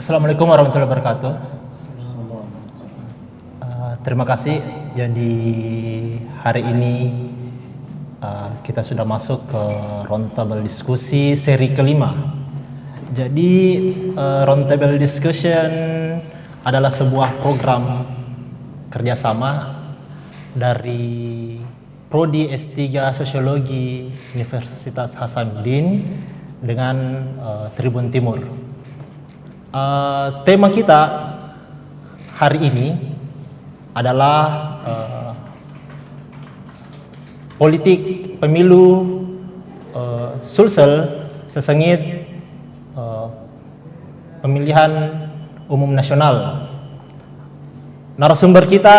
Assalamualaikum warahmatullahi wabarakatuh. Terima kasih. Jadi hari ini kita sudah masuk ke roundtable diskusi seri kelima. Jadi roundtable discussion adalah sebuah program kerjasama dari Prodi S3 Sosiologi Universitas Hasanuddin dengan Tribun Timur. Tema kita hari ini adalah politik pemilu Sulsel sesengit pemilihan umum nasional. Narasumber kita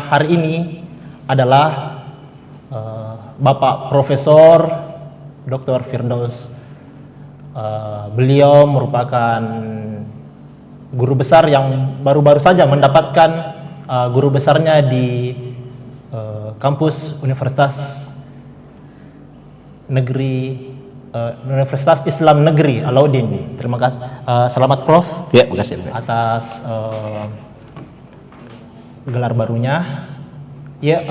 hari ini adalah Bapak Profesor Dr. Firdaus. Beliau merupakan guru besar yang baru-baru saja mendapatkan guru besarnya di kampus Universitas Islam Negeri Alauddin. Terima kasih. Selamat Prof. Ya, makasih. Atas gelar barunya. Ya,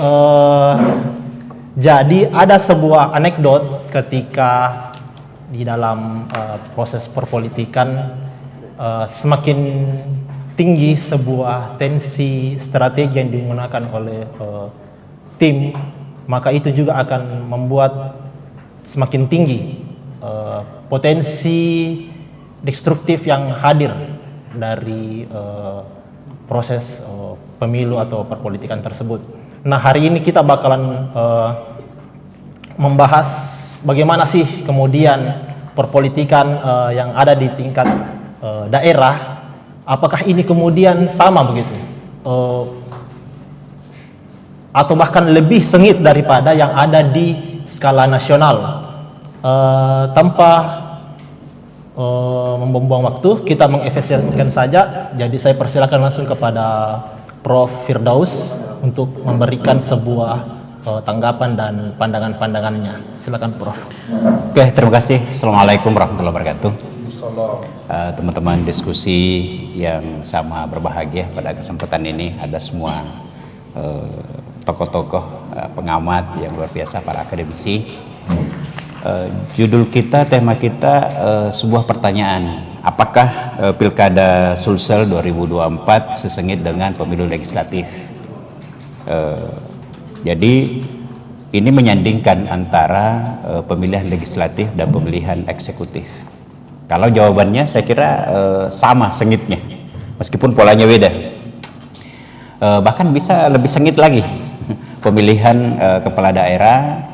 jadi ada sebuah anekdot ketika di dalam proses perpolitikan semakin tinggi sebuah tensi strategi yang digunakan oleh tim, maka itu juga akan membuat semakin tinggi potensi destruktif yang hadir dari proses pemilu atau perpolitikan tersebut. Nah, hari ini kita bakalan membahas bagaimana sih kemudian perpolitikan yang ada di tingkat daerah, apakah ini kemudian sama begitu atau bahkan lebih sengit daripada yang ada di skala nasional. Tanpa membuang waktu, kita mengefisienkan saja. Jadi saya persilakan langsung kepada Prof. Firdaus untuk memberikan sebuah tanggapan dan pandangan-pandangannya. Silakan Prof. Oke, terima kasih. Assalamualaikum warahmatullahi wabarakatuh. Teman-teman diskusi yang sama berbahagia pada kesempatan ini, ada semua tokoh-tokoh pengamat yang luar biasa, para akademisi. Judul kita, tema kita sebuah pertanyaan. Apakah Pilkada Sulsel 2024 sesengit dengan pemilu legislatif? Jadi ini menyandingkan antara pemilihan legislatif dan pemilihan eksekutif. Kalau jawabannya saya kira sama sengitnya, meskipun polanya beda. Bahkan bisa lebih sengit lagi pemilihan kepala daerah.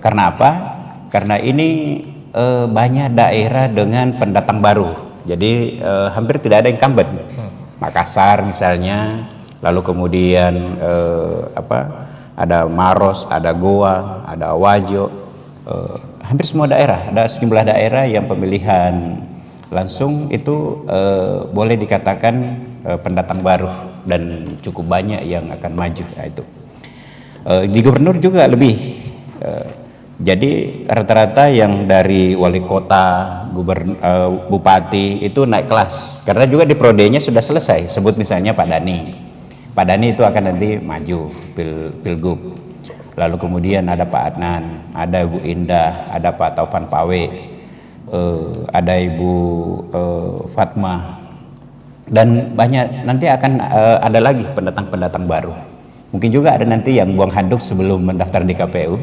Karena apa? Karena ini banyak daerah dengan pendatang baru. Jadi hampir tidak ada incumbent. Makassar misalnya, lalu kemudian ada Maros, ada Goa, ada Wajo, hampir semua daerah, ada sejumlah daerah yang pemilihan langsung itu boleh dikatakan pendatang baru dan cukup banyak yang akan maju. Nah, itu di gubernur juga lebih. Jadi rata-rata yang dari wali kota, bupati itu naik kelas karena juga di prodenya sudah selesai. Sebut misalnya Pak Dani. Pak Dani itu akan nanti maju pilgub. Lalu kemudian ada Pak Adnan, ada Ibu Indah, ada Pak Taufan Pawe, ada Ibu Fatma, dan banyak nanti akan ada lagi pendatang-pendatang baru. Mungkin juga ada nanti yang buang handuk sebelum mendaftar di KPU.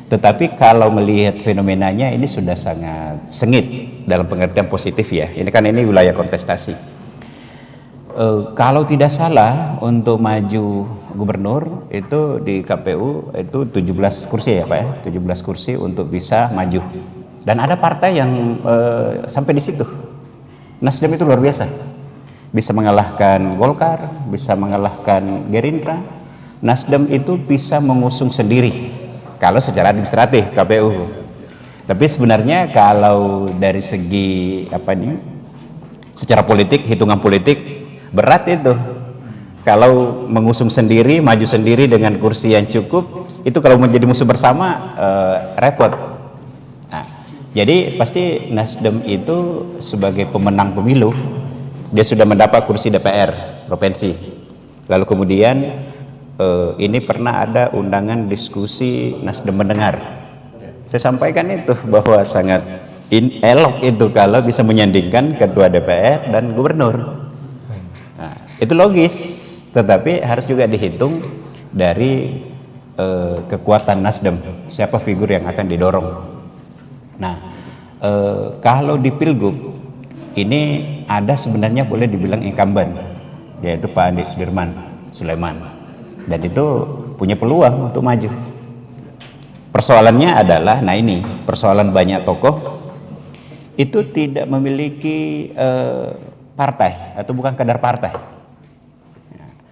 Tetapi kalau melihat fenomenanya ini sudah sangat sengit dalam pengertian positif ya. Ini kan ini wilayah kontestasi. Kalau tidak salah untuk maju gubernur itu di KPU itu 17 kursi ya Pak ya, 17 kursi untuk bisa maju. Dan ada partai yang sampai di situ. Nasdem itu luar biasa. Bisa mengalahkan Golkar, bisa mengalahkan Gerindra. Nasdem itu bisa mengusung sendiri kalau secara administratif KPU. Tapi sebenarnya kalau dari segi secara politik, hitungan politik berat itu. Kalau mengusung sendiri, maju sendiri dengan kursi yang cukup, itu kalau menjadi musuh bersama repot. Nah, Jadi pasti Nasdem itu sebagai pemenang pemilu, dia sudah mendapat kursi DPR provinsi. Lalu kemudian ini pernah ada undangan diskusi Nasdem mendengar. Saya sampaikan itu bahwa sangat elok itu kalau bisa menyandingkan ketua DPR dan gubernur. Nah, itu logis, tetapi harus juga dihitung dari kekuatan Nasdem, siapa figur yang akan didorong. Nah, kalau di Pilgub ini ada sebenarnya boleh dibilang incumbent, yaitu Pak Andi Sudirman Sulaiman, dan itu punya peluang untuk maju. Persoalannya adalah, nah ini persoalan banyak tokoh itu tidak memiliki partai atau bukan kadar partai.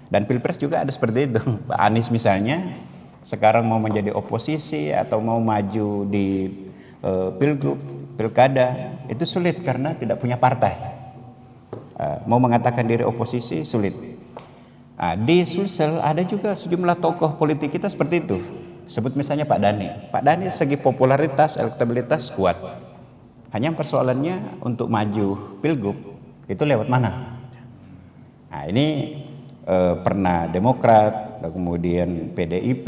Dan Pilpres juga ada seperti itu. Pak Anies misalnya sekarang mau menjadi oposisi atau mau maju di Pilgub, Pilkada, itu sulit karena tidak punya partai. Mau mengatakan diri oposisi sulit. Di Sulsel ada juga sejumlah tokoh politik kita seperti itu. Sebut misalnya Pak Dhani. Pak Dhani segi popularitas, elektabilitas kuat. Hanya persoalannya untuk maju Pilgub itu lewat mana? Nah, ini pernah Demokrat, kemudian PDIP,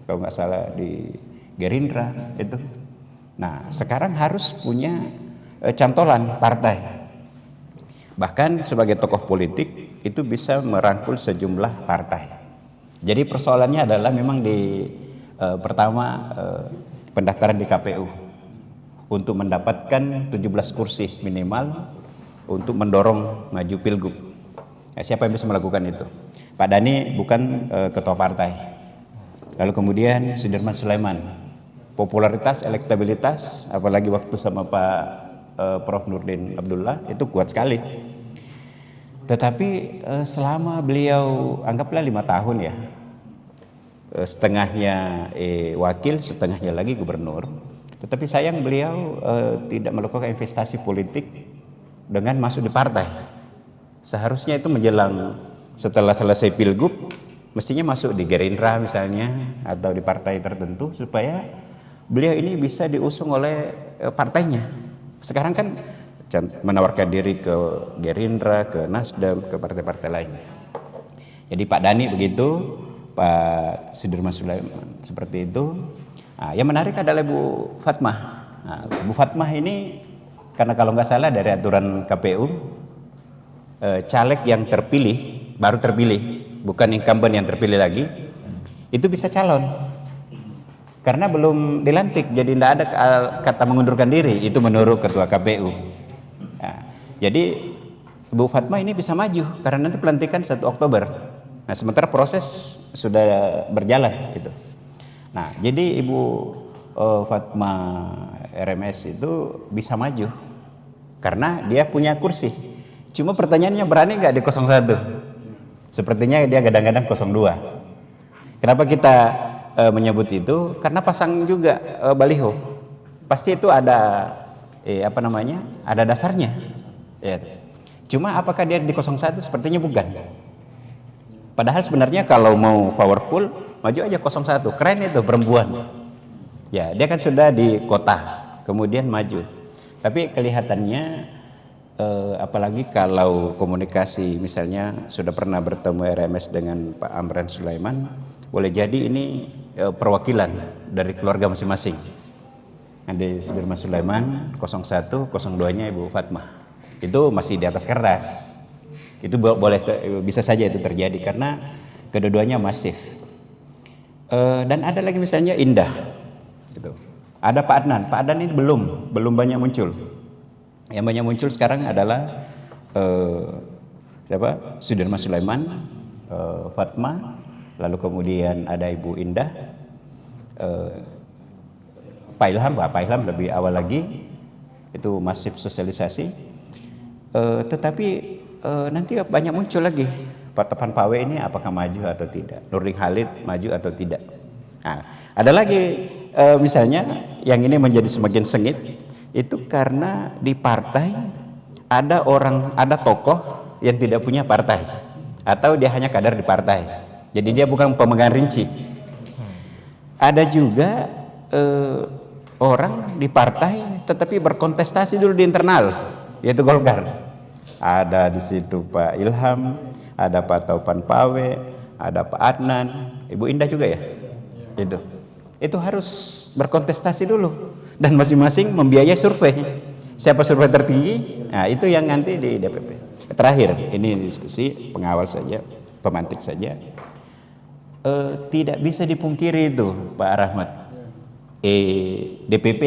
kalau nggak salah di Gerindra itu. Nah, sekarang harus punya cantolan partai. Bahkan sebagai tokoh politik itu bisa merangkul sejumlah partai. Jadi persoalannya adalah memang di pertama pendaftaran di KPU untuk mendapatkan 17 kursi minimal untuk mendorong maju Pilgub. Ya, siapa yang bisa melakukan itu? Pak Dhani bukan ketua partai. Lalu kemudian Sudirman Sulaiman, popularitas, elektabilitas, apalagi waktu sama Pak Prof. Nurdin Abdullah itu kuat sekali. Tetapi selama beliau anggaplah 5 tahun ya, setengahnya wakil, setengahnya lagi gubernur. Tetapi sayang beliau tidak melakukan investasi politik dengan masuk di partai. Seharusnya itu menjelang setelah selesai Pilgub mestinya masuk di Gerindra misalnya atau di partai tertentu supaya beliau ini bisa diusung oleh partainya. Sekarang kan menawarkan diri ke Gerindra, ke Nasdem, ke partai-partai lain. Jadi Pak Dhani begitu, Pak Sudirman Sulaiman seperti itu. Nah, yang menarik adalah Bu Fatmah. Nah, Bu Fatmah ini karena kalau nggak salah dari aturan KPU, caleg yang terpilih, baru terpilih, bukan incumbent yang terpilih lagi, itu bisa calon. Karena belum dilantik, jadi tidak ada kata mengundurkan diri, itu menurut Ketua KPU. Nah, jadi Bu Fatmah ini bisa maju karena nanti pelantikan 1 Oktober. Nah, sementara proses sudah berjalan gitu. Nah, jadi Ibu Fatmah RMS itu bisa maju karena dia punya kursi. Cuma pertanyaannya berani nggak di 01? Sepertinya dia kadang-kadang 02. Kenapa kita menyebut itu? Karena pasang juga baliho. Pasti itu ada ada dasarnya. Ya. Cuma apakah dia di 01? Sepertinya bukan. Padahal sebenarnya kalau mau powerful, maju aja 01. Keren itu perempuan. Ya, dia kan sudah di kota, kemudian maju. Tapi kelihatannya apalagi kalau komunikasi misalnya sudah pernah bertemu RMS dengan Pak Amran Sulaiman, boleh jadi ini perwakilan dari keluarga masing-masing. Ada Sudirman Sulaiman 01, 02-nya Ibu Fatmah. Itu masih di atas kertas. Itu boleh bisa saja itu terjadi karena kedua-duanya masif. Dan ada lagi misalnya Indah. Gitu. Ada Pak Adnan. Pak Adnan ini belum banyak muncul. Yang banyak muncul sekarang adalah Sudirman Sulaiman, Fatmah, lalu kemudian ada Ibu Indah, Pak Ilham lebih awal lagi, itu masif sosialisasi. Tetapi nanti banyak muncul lagi. Pak Topan Pawe ini apakah maju atau tidak? Nurdin Halid maju atau tidak? Nah, ada lagi misalnya yang ini menjadi semakin sengit. Itu karena di partai ada tokoh yang tidak punya partai atau dia hanya kader di partai, jadi dia bukan pemegang rinci. Ada juga orang di partai tetapi berkontestasi dulu di internal, yaitu Golkar. Ada di situ Pak Ilham, ada Pak Taufan Pawe, ada Pak Adnan, Ibu Indah juga ya. Itu harus berkontestasi dulu, dan masing-masing membiayai survei. Siapa survei tertinggi, nah itu yang nanti di DPP. Terakhir, ini diskusi pengawal saja, pemantik saja. Tidak bisa dipungkiri itu Pak Rahmat, DPP.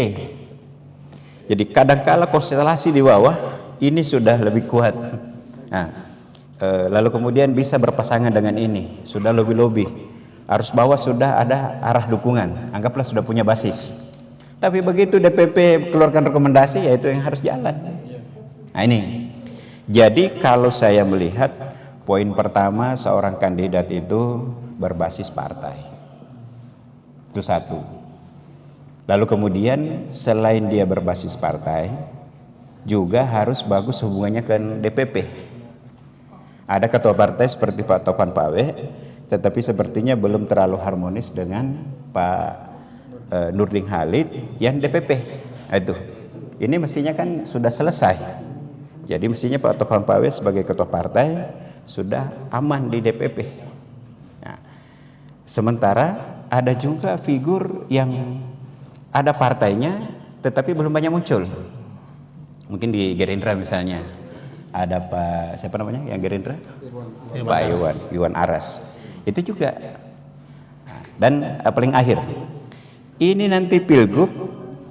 Jadi kadangkala konstelasi di bawah ini sudah lebih kuat. Nah, lalu kemudian bisa berpasangan dengan ini, sudah lobby-lobby. Arus bawah sudah ada arah dukungan, anggaplah sudah punya basis. Tapi begitu DPP keluarkan rekomendasi, ya itu yang harus jalan. Nah ini, jadi kalau saya melihat poin pertama, seorang kandidat itu berbasis partai, itu satu. Lalu kemudian selain dia berbasis partai, juga harus bagus hubungannya ke DPP. Ada ketua partai seperti Pak Taufan Pawe, tetapi sepertinya belum terlalu harmonis dengan Pak Nurdin Halid yang DPP. Itu, ini mestinya kan sudah selesai. Jadi mestinya Pak Taufan Pawe sebagai ketua partai sudah aman di DPP. Nah, sementara ada juga figur yang ada partainya tetapi belum banyak muncul. Mungkin di Gerindra misalnya ada Pak siapa namanya yang Gerindra? Pak Iwan Aras. Itu juga. Dan paling akhir, ini nanti Pilgub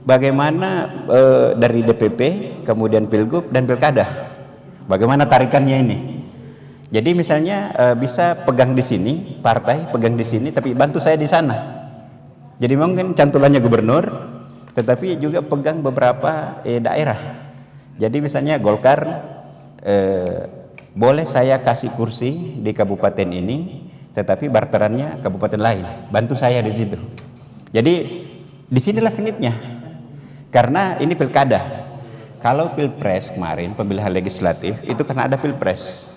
bagaimana dari DPP, kemudian Pilgub dan Pilkada, bagaimana tarikannya ini. Jadi misalnya bisa pegang di sini partai, pegang di sini, tapi bantu saya di sana. Jadi mungkin cantulannya gubernur, tetapi juga pegang beberapa daerah. Jadi misalnya Golkar boleh saya kasih kursi di kabupaten ini, tetapi barterannya kabupaten lain, bantu saya di situ. Jadi disinilah sengitnya, karena ini pilkada. Kalau pilpres kemarin pemilihan legislatif itu karena ada pilpres.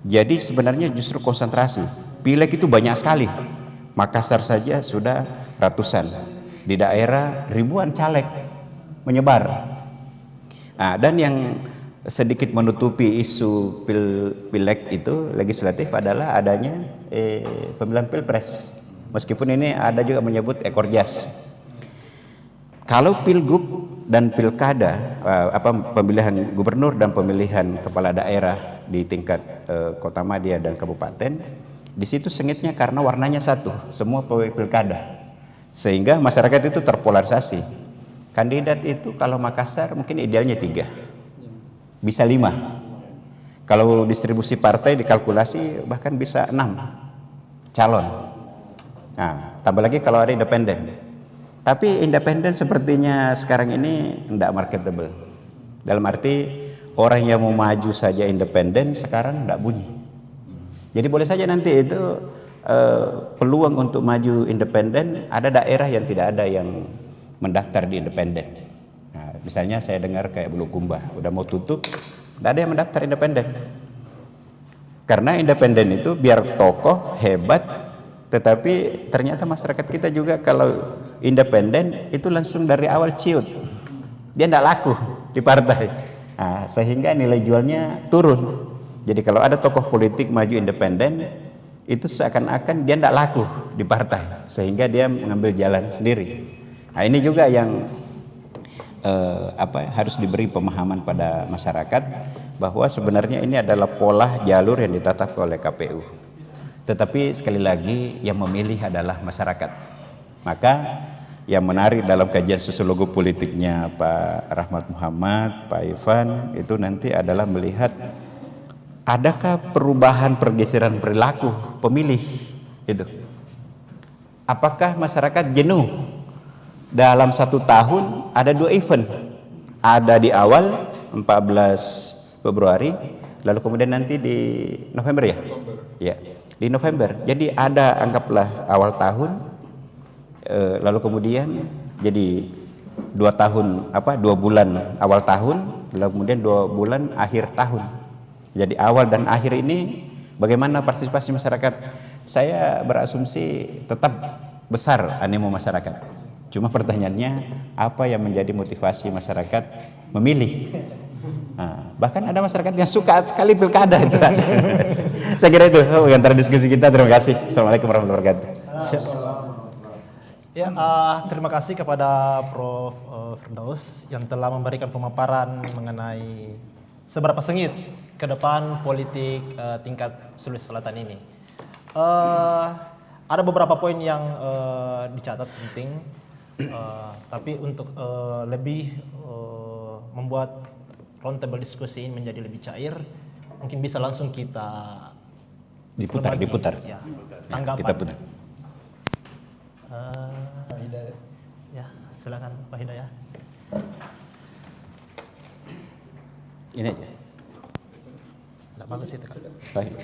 Jadi sebenarnya justru konsentrasi. Pileg itu banyak sekali. Makassar saja sudah ratusan, di daerah ribuan caleg menyebar. Nah, dan yang sedikit menutupi isu pileg itu legislatif adalah adanya pemilihan pilpres. Meskipun ini ada juga menyebut ekor jas. Kalau pilgub dan pilkada, pemilihan gubernur dan pemilihan kepala daerah di tingkat kota madya dan kabupaten, di situ sengitnya karena warnanya satu, semua pilkada, sehingga masyarakat itu terpolarisasi. Kandidat itu kalau Makassar mungkin idealnya 3. Bisa 5. Kalau distribusi partai dikalkulasi bahkan bisa 6 calon. Nah, tambah lagi kalau ada independen. Tapi independen sepertinya sekarang ini tidak marketable. Dalam arti orang yang mau maju saja independen sekarang tidak bunyi. Jadi boleh saja nanti itu peluang untuk maju independen, ada daerah yang tidak ada yang mendaftar di independen. Nah, misalnya saya dengar kayak Bulukumba udah mau tutup, tidak ada yang mendaftar independen. Karena independen itu biar tokoh hebat, tetapi ternyata masyarakat kita juga kalau independen itu langsung dari awal ciut, dia tidak laku di partai. Nah, sehingga nilai jualnya turun. Jadi kalau ada tokoh politik maju independen, itu seakan-akan dia tidak laku di partai, sehingga dia mengambil jalan sendiri. Nah, ini juga yang harus diberi pemahaman pada masyarakat bahwa sebenarnya ini adalah pola jalur yang ditetapkan oleh KPU. Tetapi sekali lagi yang memilih adalah masyarakat. Maka yang menarik dalam kajian sosiologi politiknya Pak Rahmat Muhammad, Pak Ivan, itu nanti adalah melihat adakah perubahan pergeseran perilaku pemilih itu. Apakah masyarakat jenuh? Dalam 1 tahun ada 2 event, ada di awal 14 Februari, lalu kemudian nanti di November ya? Ya, di November. Jadi ada anggaplah awal tahun, lalu kemudian jadi 2 tahun 2 bulan awal tahun, lalu kemudian 2 bulan akhir tahun. Jadi awal dan akhir ini bagaimana partisipasi masyarakat? Saya berasumsi tetap besar animo masyarakat. Cuma pertanyaannya, apa yang menjadi motivasi masyarakat memilih? Nah, bahkan ada masyarakat yang suka sekali pilkada itu. Saya kira itu antara diskusi kita. Terima kasih. Assalamualaikum warahmatullahi wabarakatuh. Ya, terima kasih kepada Prof. Firdaus yang telah memberikan pemaparan mengenai seberapa sengit ke depan politik tingkat Sulawesi Selatan ini. Ada beberapa poin yang dicatat penting, tapi untuk lebih membuat roundtable diskusi ini menjadi lebih cair, mungkin bisa langsung kita Diputar. ya, tanggapan. Kita putar. Ya, silakan Pak Hidayah. Ini aja. Tidak bagus itu kan. Baik.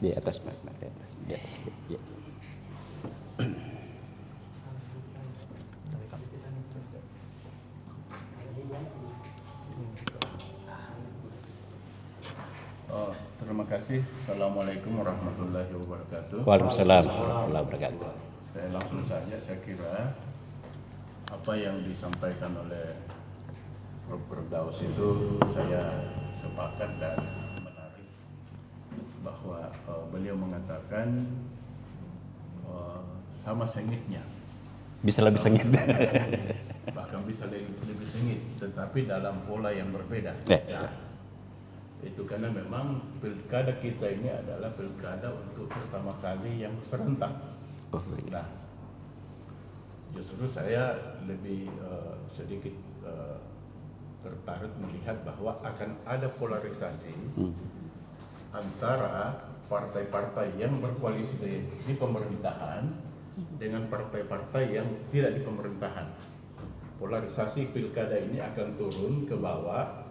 Di atas, Pak. Di atas. Ya. Terima kasih. Assalamualaikum warahmatullahi wabarakatuh. Waalaikumsalam warahmatullahi wabarakatuh. Saya langsung saja, saya kira apa yang disampaikan oleh Prof. Firdaus itu saya sepakat dan menarik bahwa beliau mengatakan sama sengitnya, Bisa lebih sengit. bahkan bisa lebih sengit, tetapi dalam pola yang berbeda. Ya. Itu karena memang pilkada kita ini adalah pilkada untuk pertama kali yang serentak. Oh, iya. Nah, justru saya lebih sedikit tertarik melihat bahwa akan ada polarisasi antara partai-partai yang berkoalisi di pemerintahan dengan partai-partai yang tidak di pemerintahan. Polarisasi pilkada ini akan turun ke bawah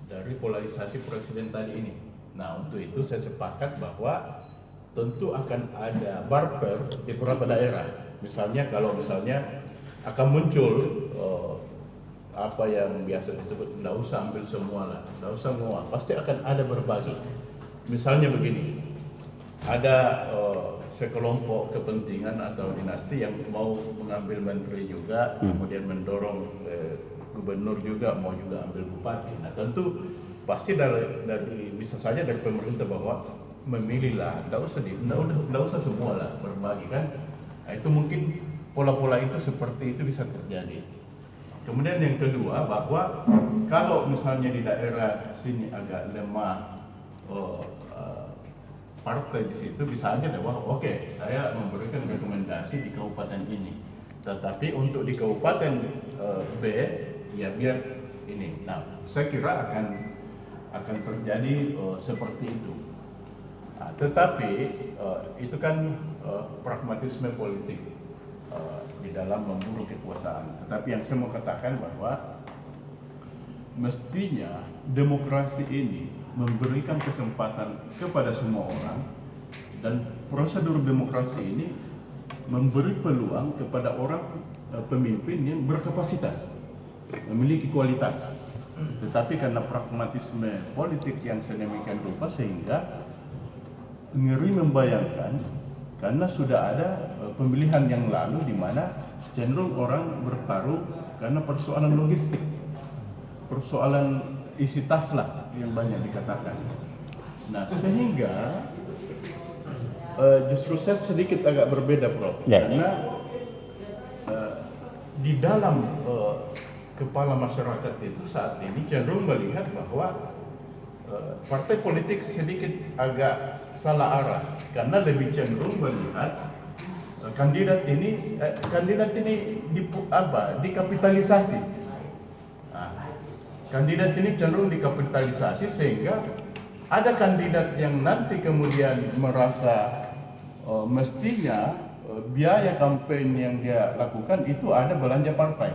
dari polarisasi presiden tadi ini. Nah, untuk itu saya sepakat bahwa tentu akan ada barter di beberapa daerah. Misalnya kalau akan muncul apa yang biasa disebut nggak usah ambil semua lah, nggak usah semua, pasti akan ada berbagi. Misalnya begini, ada sekelompok kepentingan atau dinasti yang mau mengambil menteri juga, kemudian mendorong gubernur juga, mau juga ambil bupati. Nah, tentu pasti dari bisa saja dari pemerintah bahwa memilihlah, nggak usah semua lah, berbagi kan. Nah, itu mungkin pola-pola itu seperti itu bisa terjadi. Kemudian yang kedua, bahwa kalau misalnya di daerah sini agak lemah partai di situ, bisa aja bahwa oke, saya memberikan rekomendasi di kabupaten ini, tetapi untuk di kabupaten B ya biar ini. Nah, saya kira akan terjadi seperti itu. Nah, tetapi itu kan pragmatisme politik di dalam memburu kekuasaan. Tetapi yang saya mau katakan bahwa mestinya demokrasi ini memberikan kesempatan kepada semua orang, dan prosedur demokrasi ini memberi peluang kepada orang pemimpin yang berkapasitas, memiliki kualitas. Tetapi karena pragmatisme politik yang sedemikian rupa, sehingga ngeri membayangkan, karena sudah ada pemilihan yang lalu di mana cenderung orang bertaruh karena persoalan logistik, persoalan isi tas lah yang banyak dikatakan. Nah, sehingga justru saya sedikit agak berbeda, Prof. Ya. Karena di dalam kepala masyarakat itu saat ini cenderung melihat bahwa partai politik sedikit agak salah arah, karena lebih cenderung melihat kandidat ini dikapitalisasi. Nah, kandidat ini cenderung dikapitalisasi, sehingga ada kandidat yang nanti kemudian merasa mestinya biaya kampanye yang dia lakukan itu ada belanja partai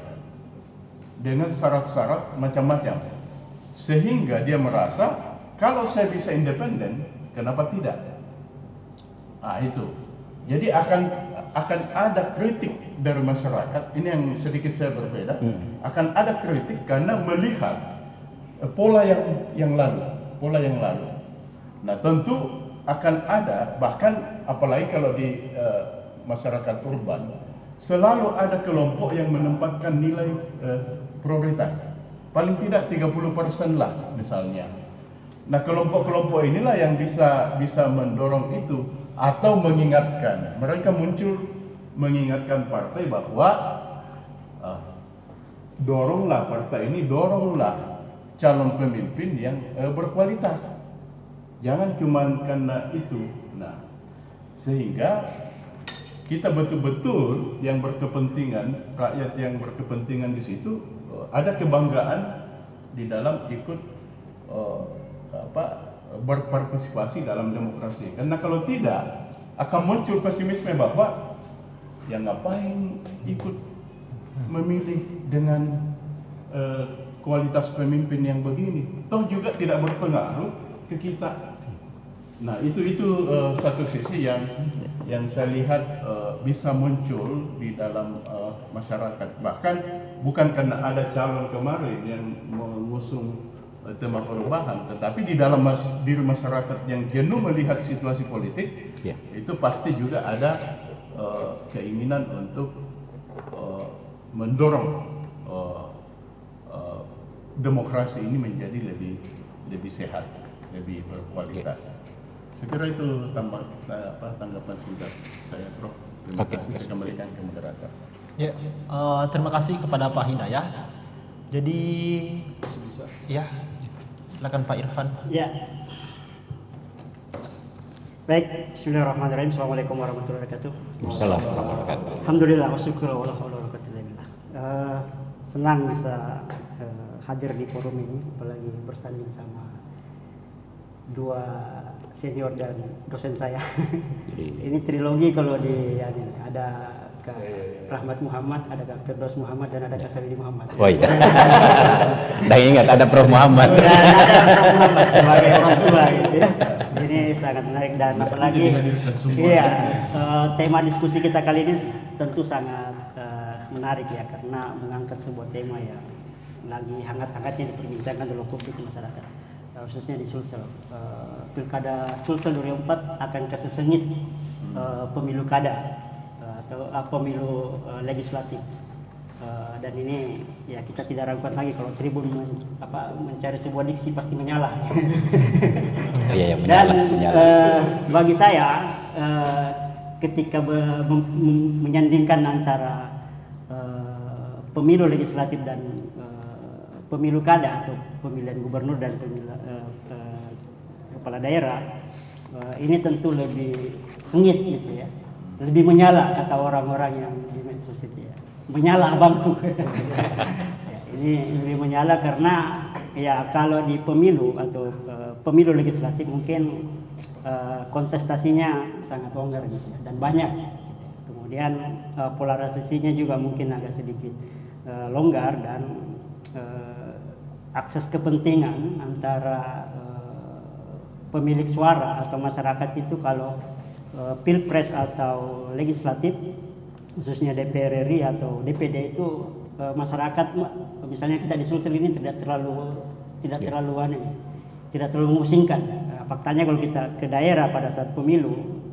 dengan syarat-syarat macam-macam, sehingga dia merasa kalau saya bisa independen, kenapa tidak? Nah, itu. Jadi akan ada kritik dari masyarakat. Ini yang sedikit saya berbeda. Akan ada kritik karena melihat pola yang lalu. pola yang lalu. Nah tentu akan ada, bahkan apalagi kalau di masyarakat urban, selalu ada kelompok yang menempatkan nilai prioritas. Paling tidak 30% lah misalnya. Nah kelompok-kelompok inilah yang bisa mendorong itu atau mengingatkan. Mereka muncul mengingatkan partai bahwa doronglah partai ini, doronglah calon pemimpin yang berkualitas. Jangan cuman karena itu. Nah, sehingga kita betul-betul yang berkepentingan, rakyat yang berkepentingan di situ ada kebanggaan di dalam ikut berpartisipasi dalam demokrasi. Karena kalau tidak akan muncul pesimisme bahwa yang ngapain ikut memilih dengan kualitas pemimpin yang begini, toh juga tidak berpengaruh ke kita. Nah itu satu sisi yang saya lihat bisa muncul di dalam masyarakat. Bahkan bukan karena ada calon kemarin yang mengusung tema perubahan, tetapi di dalam diri masyarakat yang jenuh melihat situasi politik, itu pasti juga ada keinginan untuk mendorong demokrasi ini menjadi lebih sehat, lebih berkualitas. Saya kira itu tanggapan singkat saya, Prof. Terima kasih. Saya kembalikan ke moderator. Ya, terima kasih kepada Pak Hidayah. Jadi, ya, silakan Pak Irfan. Ya. Baik, bismillahirrahmanirrahim. Assalamualaikum warahmatullahi wabarakatuh. Assalamualaikum warahmatullahi wabarakatuh. Alhamdulillah wa syukur wa la haula wa la quwwata illa billah. Senang bisa hadir di forum ini, apalagi bersanding sama dua senior dan dosen saya. Ini trilogi kalau ada Kak Rahmat Muhammad, ada Kak Firdaus Muhammad, dan ada Kak Salidi Muhammad. Oh iya. Dan ingat ada Prof Muhammad. Dan ada Prof Muhammad sebagai orang tua gitu ya. Ini sangat menarik dan apalagi tema diskusi kita kali ini tentu sangat menarik ya, karena mengangkat sebuah tema yang lagi hangat-hangatnya diperbincangkan dalam publik masyarakat, khususnya di Sulsel. Pilkada Sulsel 2004 akan kesesengit pemilu kada atau pemilu legislatif, dan ini ya kita tidak ragukan lagi kalau Tribun mencari sebuah diksi pasti menyala. Iya, Dan menyala. bagi saya ketika menyandingkan antara pemilu legislatif dan pemilu kada atau pemilihan gubernur dan pemilihan kepala daerah, ini tentu lebih sengit gitu ya, lebih menyala kata orang-orang yang di medsos itu ya, menyala abangku. Ya, ini lebih menyala karena ya kalau di pemilu atau pemilu legislatif mungkin kontestasinya sangat longgar gitu ya, dan banyak gitu. Kemudian polarisasinya juga mungkin agak sedikit longgar, dan akses kepentingan antara pemilik suara atau masyarakat itu kalau pilpres atau legislatif, khususnya DPR RI atau DPD itu masyarakat, misalnya kita di Sulsel ini tidak terlalu memusingkan. Faktanya kalau kita ke daerah pada saat pemilu,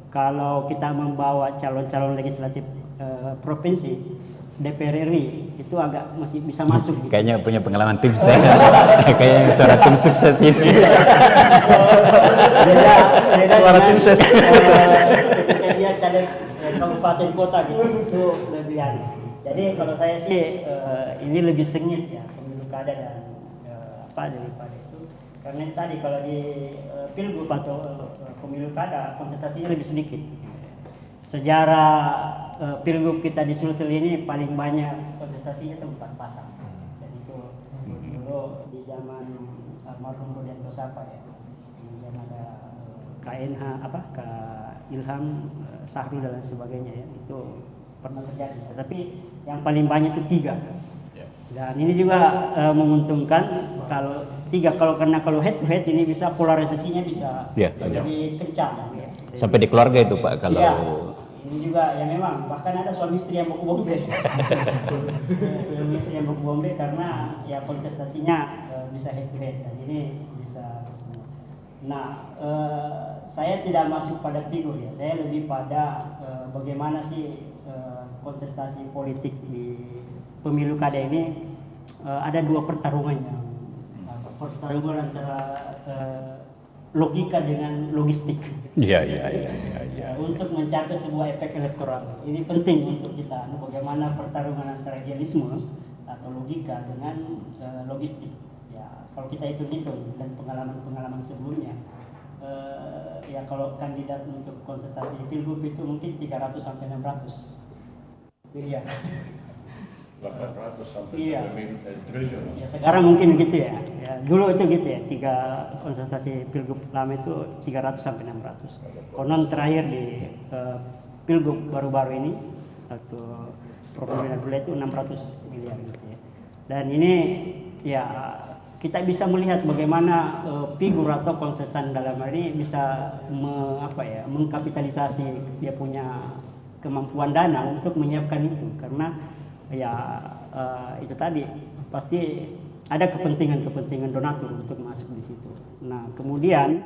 kalau kita membawa calon-calon legislatif provinsi, DPR RI itu agak masih bisa masuk gitu. Kayaknya punya pengalaman tim saya. Kayaknya suara tim sukses ini. Beda Suara tim sukses. ketika dia caleg kabupaten kota gitu, itu lebih aneh. Jadi kalau saya sih ini lebih sengit ya pemilu kada dan daripada itu. Karena tadi kalau di pilgub atau pemilu kada kontestasinya lebih sedikit. Sejarah pilgub kita di Sulsel ini paling banyak kontestasinya itu 4 pasang. Dan itu dulu di zaman almarhum Rudianto Sapa ya. Kemudian ada KNH Kak Ilham Sahrul dan lain sebagainya ya. Itu pernah terjadi. Tetapi yang paling banyak itu 3. Dan ini juga menguntungkan kalau 3, kalau head to head ini bisa polarisasinya bisa lebih kencang ya. Sampai di keluarga itu Pak kalau ini juga ya memang bahkan ada suami istri yang baku bombe. Suami istri yang baku bombe karena ya kontestasinya bisa head to head, dan ini bisa semua. Nah, saya tidak masuk pada figur ya, saya lebih pada bagaimana sih kontestasi politik di pemilu kada ini. Ada dua pertarungan yang pertarungan antara logika dengan logistik. Iya. Untuk mencapai sebuah efek elektoral. Ini penting untuk kita. Bagaimana pertarungan antara idealisme atau logika dengan logistik. Ya, kalau kita hitung-hitung dan pengalaman sebelumnya, ya kalau kandidat untuk kontestasi pilgub itu mungkin 300 sampai 600 miliar. 800 sampai Iya. 1 triliun. Ya sekarang mungkin gitu ya. Ya dulu itu gitu ya. Kontestasi pilgub lama itu 300 sampai 600. Konon terakhir di pilgub baru-baru ini atau Provinsi Dulu itu 600 miliar gitu ya. Dan ini ya kita bisa melihat bagaimana figur atau konsetan dalam hal ini bisa mengkapitalisasi dia punya kemampuan dana untuk menyiapkan itu, karena ya itu tadi pasti ada kepentingan donatur untuk masuk di situ. Nah kemudian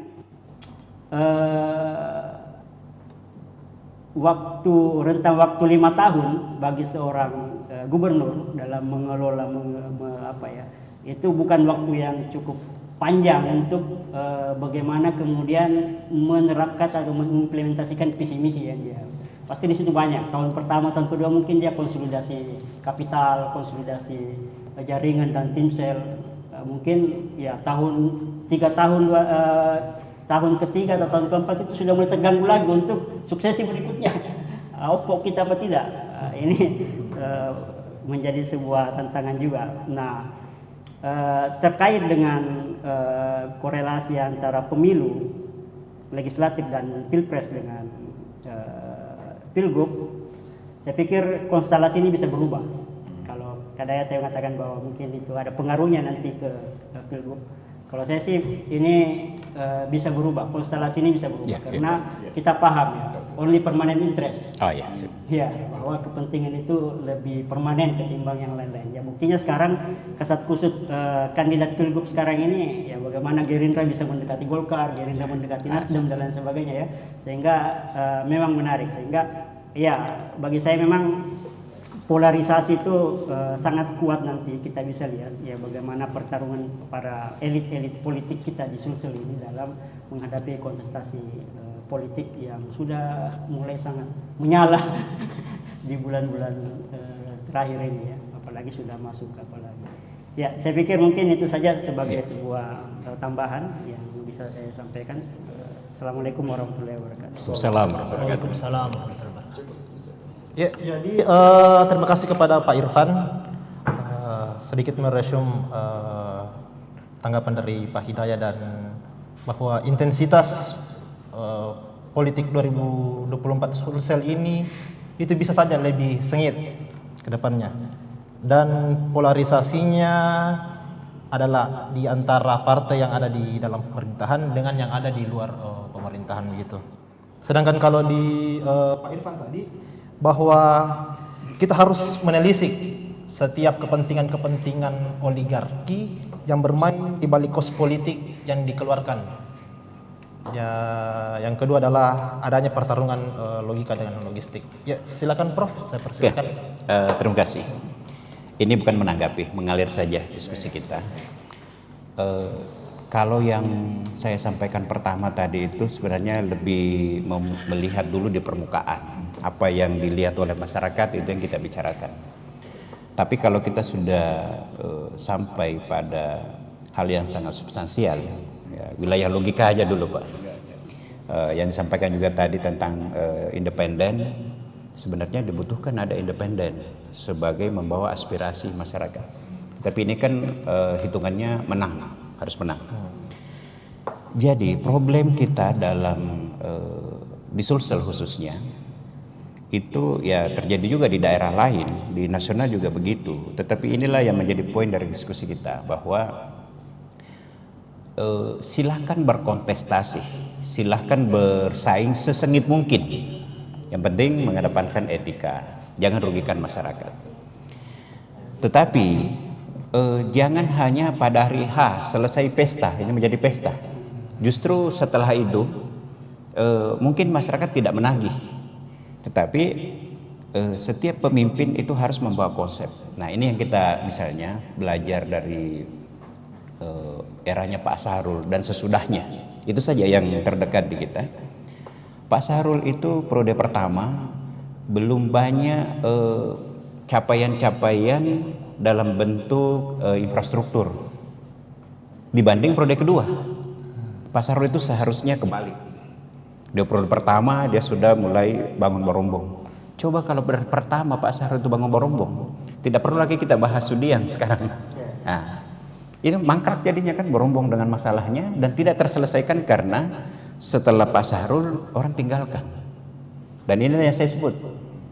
rentang waktu 5 tahun bagi seorang gubernur dalam mengelola itu bukan waktu yang cukup panjang untuk bagaimana kemudian menerapkan atau mengimplementasikan visi misi yang dia. Pasti di situ banyak. Tahun pertama, tahun kedua mungkin dia konsolidasi kapital, konsolidasi jaringan dan tim sel. Mungkin ya tahun ketiga atau tahun keempat itu sudah mulai terganggu lagi untuk suksesi berikutnya. Opok kita apa tidak? Ini menjadi sebuah tantangan juga. Nah, terkait dengan korelasi antara pemilu legislatif dan pilpres dengan pilgub, saya pikir konstelasi ini bisa berubah. Kalau kadang saya mengatakan bahwa mungkin itu ada pengaruhnya nanti ke pilgub. Kalau saya sih ini bisa berubah, konstelasi ini bisa berubah karena kita paham ya, only permanent interest. Oh ya, ya, bahwa kepentingan itu lebih permanen ketimbang yang lain-lain. Ya buktinya sekarang kasat kusut kandidat pilgub sekarang ini ya bagaimana Gerindra bisa mendekati Golkar, Gerindra mendekati Nasdem dan lain sebagainya ya. Sehingga memang menarik, sehingga ya bagi saya memang polarisasi itu sangat kuat. Nanti kita bisa lihat ya bagaimana pertarungan para elit-elit politik kita di Sulsel ini dalam menghadapi kontestasi politik yang sudah mulai sangat menyala di bulan-bulan terakhir ini ya, apalagi sudah masuk apalagi. Ya, saya pikir mungkin itu saja sebagai sebuah tambahan yang bisa saya sampaikan. Assalamualaikum warahmatullahi wabarakatuh. Waalaikumsalam warahmatullahi wabarakatuh. Ya, jadi terima kasih kepada Pak Irfan. Sedikit meresum tanggapan dari Pak Hidayat dan bahwa intensitas politik 2024 Sulsel ini itu bisa saja lebih sengit ke depannya. Dan polarisasinya adalah di antara partai yang ada di dalam pemerintahan dengan yang ada di luar pemerintahan begitu. Sedangkan kalau di Pak Irfan tadi bahwa kita harus menelisik setiap kepentingan oligarki yang bermain di balik kos politik yang dikeluarkan. Ya, yang kedua adalah adanya pertarungan logika dengan logistik. Ya, silakan Prof, saya persilakan. Terima kasih. Ini bukan menanggapi, mengalir saja diskusi kita. Kalau yang saya sampaikan pertama tadi itu sebenarnya lebih melihat dulu di permukaan. Apa yang dilihat oleh masyarakat itu yang kita bicarakan. Tapi kalau kita sudah sampai pada hal yang sangat substansial, ya, wilayah logika aja dulu Pak. Yang disampaikan juga tadi tentang independen, sebenarnya dibutuhkan ada independen sebagai membawa aspirasi masyarakat. Tapi ini kan hitungannya menang, harus menang. Jadi problem kita dalam di Sulsel khususnya itu ya terjadi juga di daerah lain, di nasional juga begitu. Tetapi inilah yang menjadi poin dari diskusi kita, bahwa silahkan berkontestasi, silahkan bersaing sesengit mungkin. Yang penting mengedepankan etika, jangan rugikan masyarakat. Tetapi jangan hanya pada hari H selesai pesta, ini menjadi pesta. Justru setelah itu mungkin masyarakat tidak menagih, tetapi setiap pemimpin itu harus membawa konsep. Nah, ini yang kita misalnya belajar dari eranya Pak Sahrul dan sesudahnya. Itu saja yang terdekat di kita. Pak Sahrul itu periode pertama belum banyak capaian-capaian dalam bentuk infrastruktur dibanding periode kedua. Pak Sahrul itu seharusnya kebalik. Di periode pertama dia sudah mulai bangun Barombong. Coba kalau periode pertama Pak Sahrul itu bangun Barombong, tidak perlu lagi kita bahas Sudiang sekarang. Nah, itu mangkrak jadinya kan Barombong dengan masalahnya, dan tidak terselesaikan karena setelah Pak Sahrul orang tinggalkan. Dan ini yang saya sebut,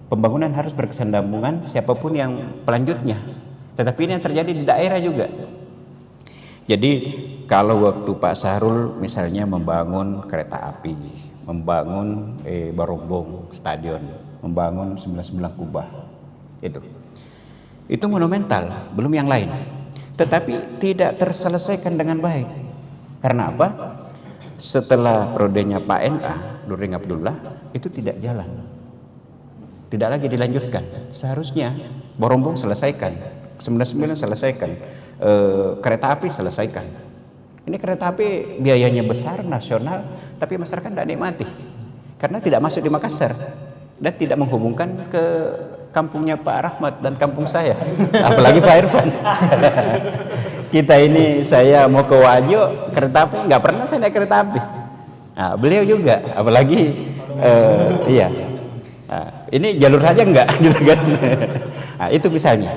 pembangunan harus berkesinambungan siapapun yang pelanjutnya. Tetapi ini yang terjadi di daerah juga. Jadi kalau waktu Pak Sahrul misalnya membangun kereta api, membangun Barombong stadion, membangun 99 kubah, itu monumental, belum yang lain. Tetapi tidak terselesaikan dengan baik. Karena apa? Setelah periodenya Pak NA, Nurdin Abdullah, itu tidak jalan, tidak lagi dilanjutkan. Seharusnya Barombong selesaikan, 99 selesaikan, kereta api selesaikan. Ini kereta api biayanya besar, nasional, tapi masyarakat tidak nikmati karena tidak masuk di Makassar dan tidak menghubungkan ke kampungnya Pak Rahmat dan kampung saya, apalagi Pak Irfan. Kita ini, saya mau ke Wajo, kereta api nggak pernah saya naik kereta api. Nah, beliau juga, apalagi iya. Nah, ini jalur saja enggak, gitu kan? Nah, itu misalnya.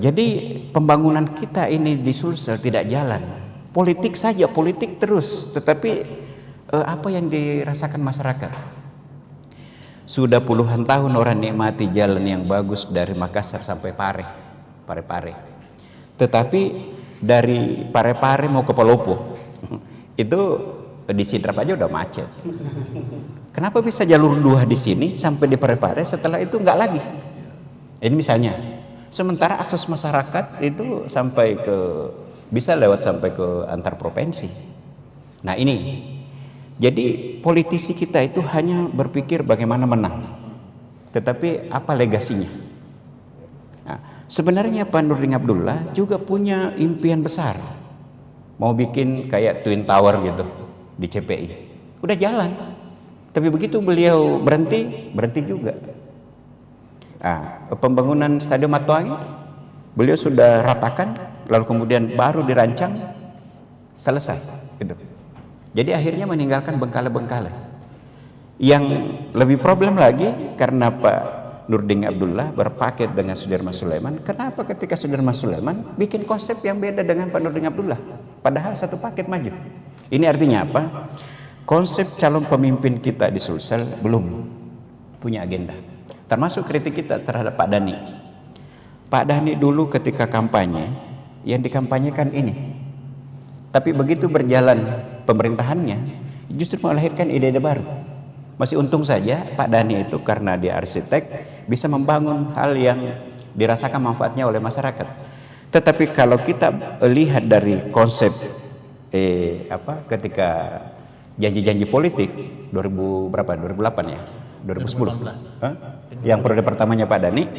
Jadi pembangunan kita ini di Sulsel tidak jalan. Politik saja, politik terus. Tetapi apa yang dirasakan masyarakat? Sudah puluhan tahun orang nikmati jalan yang bagus dari Makassar sampai Parepare. Tetapi dari Parepare mau ke Palopo, itu di Sidrap aja udah macet. Kenapa bisa jalur 2 di sini sampai di Parepare, setelah itu enggak lagi? Ini misalnya. Sementara akses masyarakat itu sampai ke, bisa lewat sampai ke antar provinsi. Nah ini, jadi politisi kita itu hanya berpikir bagaimana menang, tetapi apa legasinya? Nah, sebenarnya Pak Nurdin Abdullah juga punya impian besar, mau bikin kayak Twin Tower gitu di CPI. Udah jalan, tapi begitu beliau berhenti juga. Nah, pembangunan Stadion Matuangi beliau sudah ratakan, lalu kemudian baru dirancang, selesai gitu. Jadi akhirnya meninggalkan bengkale-bengkale. Yang lebih problem lagi karena Pak Nurdin Abdullah berpaket dengan Sudirman Sulaiman. Kenapa ketika Sudirman Sulaiman bikin konsep yang beda dengan Pak Nurdin Abdullah, padahal satu paket maju? Ini artinya apa? Konsep calon pemimpin kita di Sulsel belum punya agenda. Termasuk kritik kita terhadap Pak Dhani. Pak Dhani dulu ketika kampanye, yang dikampanyekan ini. Tapi begitu berjalan pemerintahannya, justru melahirkan ide-ide baru. Masih untung saja Pak Dhani itu karena dia arsitek, bisa membangun hal yang dirasakan manfaatnya oleh masyarakat. Tetapi kalau kita lihat dari konsep ketika janji-janji politik 2008 ya? 2010. Yang periode pertamanya Pak Dhani,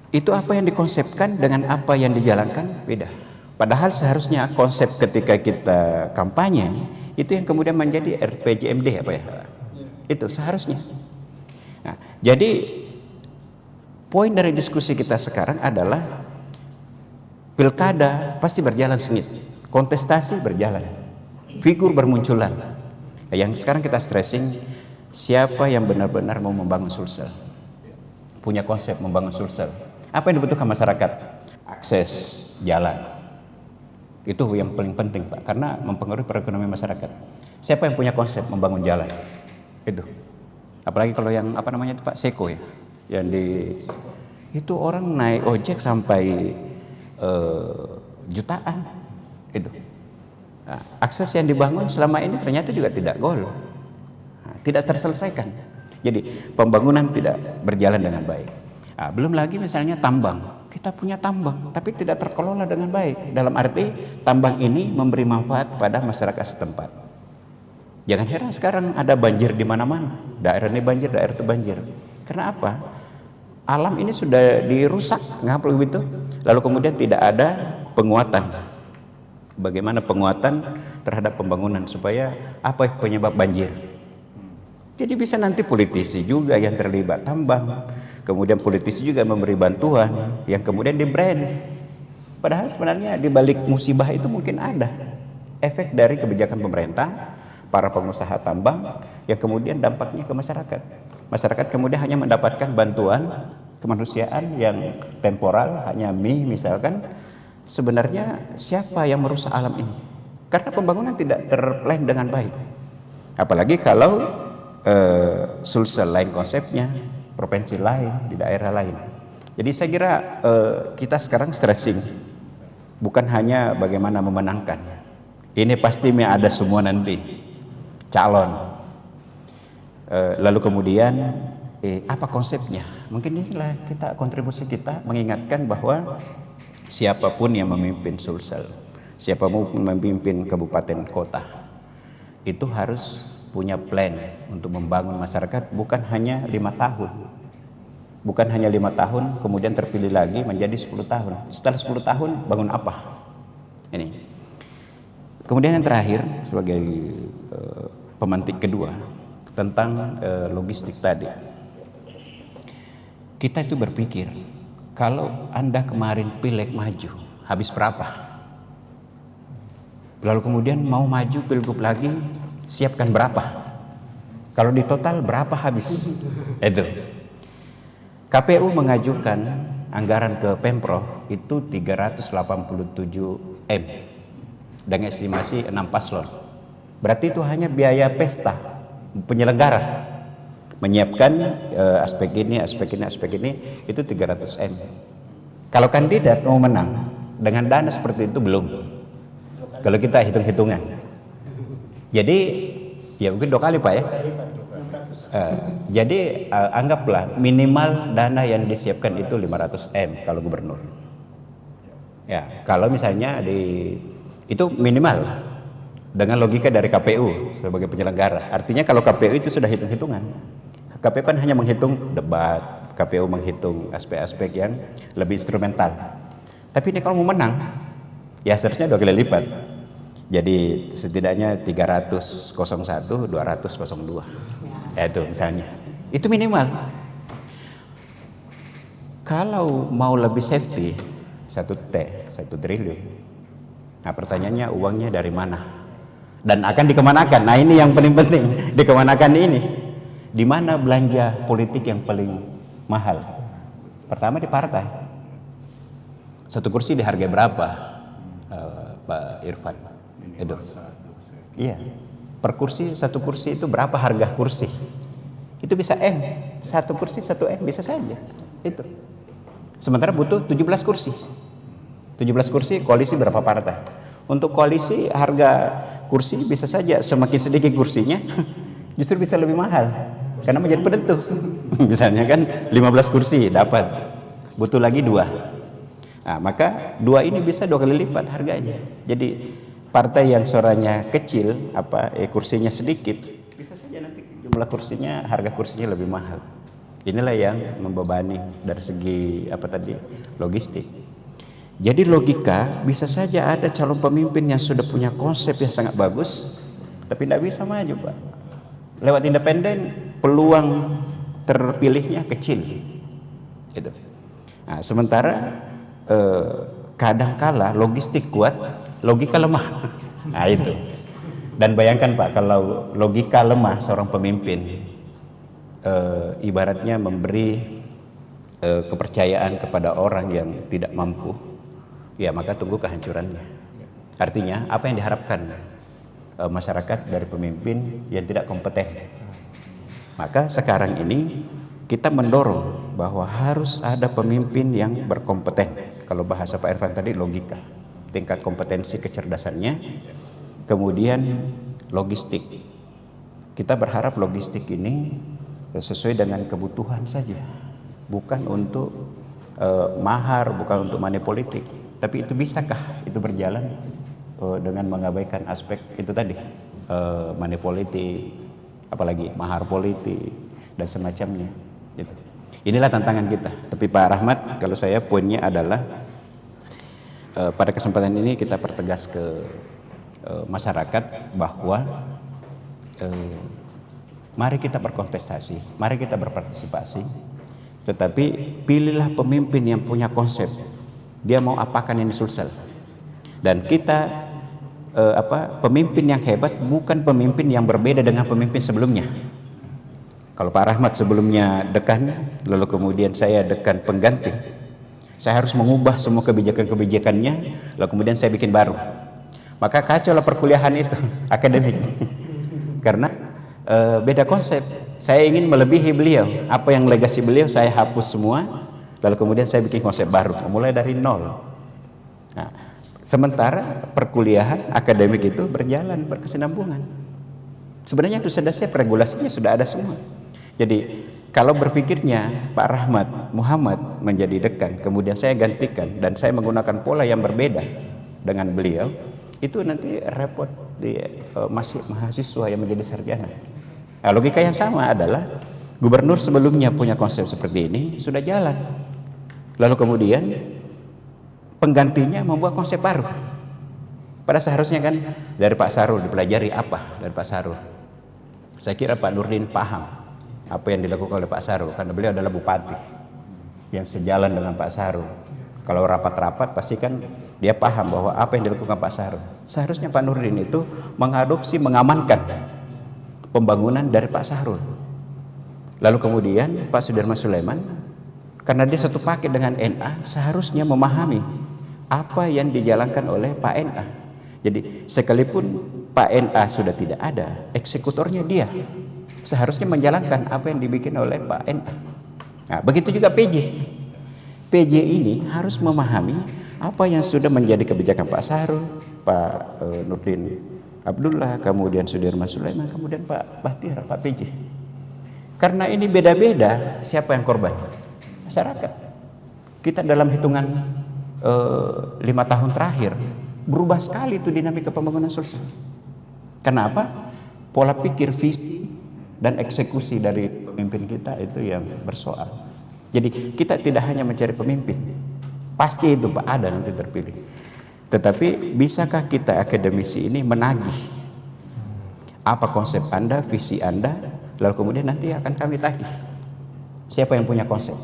itu apa yang dikonsepkan dengan apa yang dijalankan beda. Padahal seharusnya konsep ketika kita kampanye itu yang kemudian menjadi RPJMD apa ya? Itu seharusnya. Nah, jadi poin dari diskusi kita sekarang adalah pilkada pasti berjalan sengit, kontestasi berjalan, figur bermunculan. Nah, yang sekarang kita stressing, siapa yang benar-benar mau membangun Sulsel, punya konsep membangun Sulsel. Apa yang dibutuhkan masyarakat? Akses jalan, itu yang paling penting Pak, karena mempengaruhi perekonomian masyarakat. Siapa yang punya konsep membangun jalan? Itu apalagi kalau yang apa namanya itu Pak Seko ya, yang itu orang naik ojek sampai jutaan itu. Nah, akses yang dibangun selama ini ternyata juga tidak gol, tidak terselesaikan. Jadi pembangunan tidak berjalan dengan baik. Nah, belum lagi misalnya tambang. kita punya tambang tapi tidak terkelola dengan baik. Dalam arti tambang ini memberi manfaat pada masyarakat setempat. Jangan heran sekarang ada banjir di mana-mana. Daerah ini banjir, daerah itu banjir. Karena apa? Alam ini sudah dirusak, ngapa begitu? Lalu kemudian tidak ada penguatan. Bagaimana penguatan terhadap pembangunan supaya apa penyebab banjir? Jadi bisa nanti politisi juga yang terlibat tambang, kemudian politisi juga memberi bantuan yang kemudian di brand. Padahal sebenarnya di balik musibah itu mungkin ada efek dari kebijakan pemerintah, para pengusaha tambang yang kemudian dampaknya ke masyarakat. Masyarakat kemudian hanya mendapatkan bantuan kemanusiaan yang temporal, hanya mie misalkan. Sebenarnya siapa yang merusak alam ini? Karena pembangunan tidak terplan dengan baik. Apalagi kalau Sulsel lain konsepnya, provinsi lain, di daerah lain. Jadi saya kira kita sekarang stressing, bukan hanya bagaimana memenangkan. Ini pasti ada semua nanti calon. Lalu kemudian apa konsepnya? Mungkin inilah kita kontribusi kita mengingatkan bahwa siapapun yang memimpin Sulsel, siapapun memimpin kabupaten kota, itu harus punya plan untuk membangun masyarakat, bukan hanya 5 tahun. Bukan hanya 5 tahun, kemudian terpilih lagi menjadi 10 tahun. Setelah 10 tahun, bangun apa? Ini. Kemudian yang terakhir, sebagai pemantik kedua, tentang logistik tadi. Kita itu berpikir, kalau Anda kemarin pileg maju, habis berapa? Lalu kemudian mau maju pilgub lagi, siapkan berapa? Kalau di total berapa habis? Itu. KPU mengajukan anggaran ke Pemprov itu 387 M dengan estimasi 6 paslon. Berarti itu hanya biaya pesta penyelenggara. Menyiapkan aspek ini itu 300 M. Kalau kandidat mau menang dengan dana seperti itu belum. Kalau kita hitung-hitungan. Jadi ya mungkin 2 kali Pak ya. Jadi anggaplah minimal dana yang disiapkan itu 500 M kalau gubernur. Ya, kalau misalnya itu minimal dengan logika dari KPU sebagai penyelenggara. Artinya kalau KPU itu sudah hitung-hitungan. KPU kan hanya menghitung debat, KPU menghitung aspek-aspek yang lebih instrumental. Tapi ini kalau mau menang, ya seharusnya 2 kali lipat. Jadi setidaknya 300 01, 200 02. Ya itu misalnya. Itu minimal. Kalau mau lebih safety, 1 triliun. Nah pertanyaannya uangnya dari mana? Dan akan dikemanakan? Nah ini yang paling penting, dikemanakan ini. Di mana belanja politik yang paling mahal? Pertama di partai. 1 kursi dihargai berapa, Pak Irfan? Itu. Iya. Per kursi, 1 kursi itu berapa harga kursi? Itu bisa M. 1 kursi 1 M bisa saja. Itu. Sementara butuh 17 kursi. 17 kursi koalisi berapa partai? Untuk koalisi harga kursi bisa saja semakin sedikit kursinya justru bisa lebih mahal karena menjadi penentu. Misalnya kan 15 kursi dapat, butuh lagi 2. Nah, maka 2 ini bisa 2 kali lipat harganya. Jadi partai yang suaranya kecil, kursinya sedikit, bisa saja nanti jumlah kursinya, harga kursinya lebih mahal. Inilah yang membebani dari segi logistik. Jadi logika, bisa saja ada calon pemimpin yang sudah punya konsep yang sangat bagus, tapi tidak bisa maju Pak. Lewat independen, peluang terpilihnya kecil. Gitu. Nah, sementara kadangkala logistik kuat, logika lemah. Nah itu. Dan bayangkan Pak, kalau logika lemah seorang pemimpin, ibaratnya memberi kepercayaan kepada orang yang tidak mampu, ya maka tunggu kehancurannya. Artinya apa yang diharapkan masyarakat dari pemimpin yang tidak kompeten? Maka sekarang ini kita mendorong bahwa harus ada pemimpin yang berkompeten. Kalau bahasa Pak Irfan tadi logika, tingkat kompetensi kecerdasannya, kemudian logistik. Kita berharap logistik ini sesuai dengan kebutuhan saja, bukan untuk mahar, bukan untuk money politik. Tapi itu bisakah itu berjalan dengan mengabaikan aspek itu tadi, money politik, apalagi mahar politik dan semacamnya. Gitu. Inilah tantangan kita. Tapi Pak Rahmat, kalau saya poinnya adalah pada kesempatan ini kita pertegas ke masyarakat bahwa mari kita berkontestasi, mari kita berpartisipasi, tetapi pilihlah pemimpin yang punya konsep. Dia mau apakan ini Sulsel. Dan kita pemimpin yang hebat bukan pemimpin yang berbeda dengan pemimpin sebelumnya. Kalau Pak Rahmat sebelumnya dekan, lalu kemudian saya dekan pengganti, saya harus mengubah semua kebijakan-kebijakannya, lalu kemudian saya bikin baru. Maka kacaulah perkuliahan itu, akademik. Karena beda konsep. Saya ingin melebihi beliau. Apa yang legasi beliau saya hapus semua, lalu kemudian saya bikin konsep baru, mulai dari nol. Nah, sementara perkuliahan akademik itu berjalan berkesinambungan. Sebenarnya itu sudah siap, regulasinya sudah ada semua. Jadi kalau berpikirnya Pak Rahmat Muhammad menjadi dekan, kemudian saya gantikan dan saya menggunakan pola yang berbeda dengan beliau, itu nanti repot di masih mahasiswa yang menjadi sarjana. Nah, logika yang sama adalah gubernur sebelumnya punya konsep seperti ini, sudah jalan. Lalu kemudian penggantinya membuat konsep baru. Pada seharusnya kan dari Pak Sarul dipelajari apa dari Pak Sarul. Saya kira Pak Nurdin paham apa yang dilakukan oleh Pak Sarul, karena beliau adalah bupati yang sejalan dengan Pak Sarul. Kalau rapat-rapat pasti kan dia paham bahwa apa yang dilakukan Pak Sarul. Seharusnya Pak Nurdin itu mengadopsi, mengamankan pembangunan dari Pak Sarul. Lalu kemudian Pak Sudirman Sulaiman, karena dia satu paket dengan NA, seharusnya memahami apa yang dijalankan oleh Pak NA. Jadi sekalipun Pak NA sudah tidak ada, eksekutornya dia seharusnya menjalankan apa yang dibikin oleh Pak NA. Nah, begitu juga PJ. PJ ini harus memahami apa yang sudah menjadi kebijakan Pak Sarul, Pak Nurdin Abdullah, kemudian Sudirman Sulaiman, kemudian Pak Bahtiar, Pak PJ. Karena ini beda-beda, siapa yang korban? Masyarakat. Kita dalam hitungan 5 tahun terakhir berubah sekali itu dinamika pembangunan Sulsel. Kenapa? Pola pikir, visi dan eksekusi dari pemimpin kita itu yang bersoal. Jadi kita tidak hanya mencari pemimpin, pasti itu Pak ada nanti terpilih. Tetapi bisakah kita akademisi ini menagih apa konsep Anda, visi Anda, lalu kemudian nanti akan kami tagih siapa yang punya konsep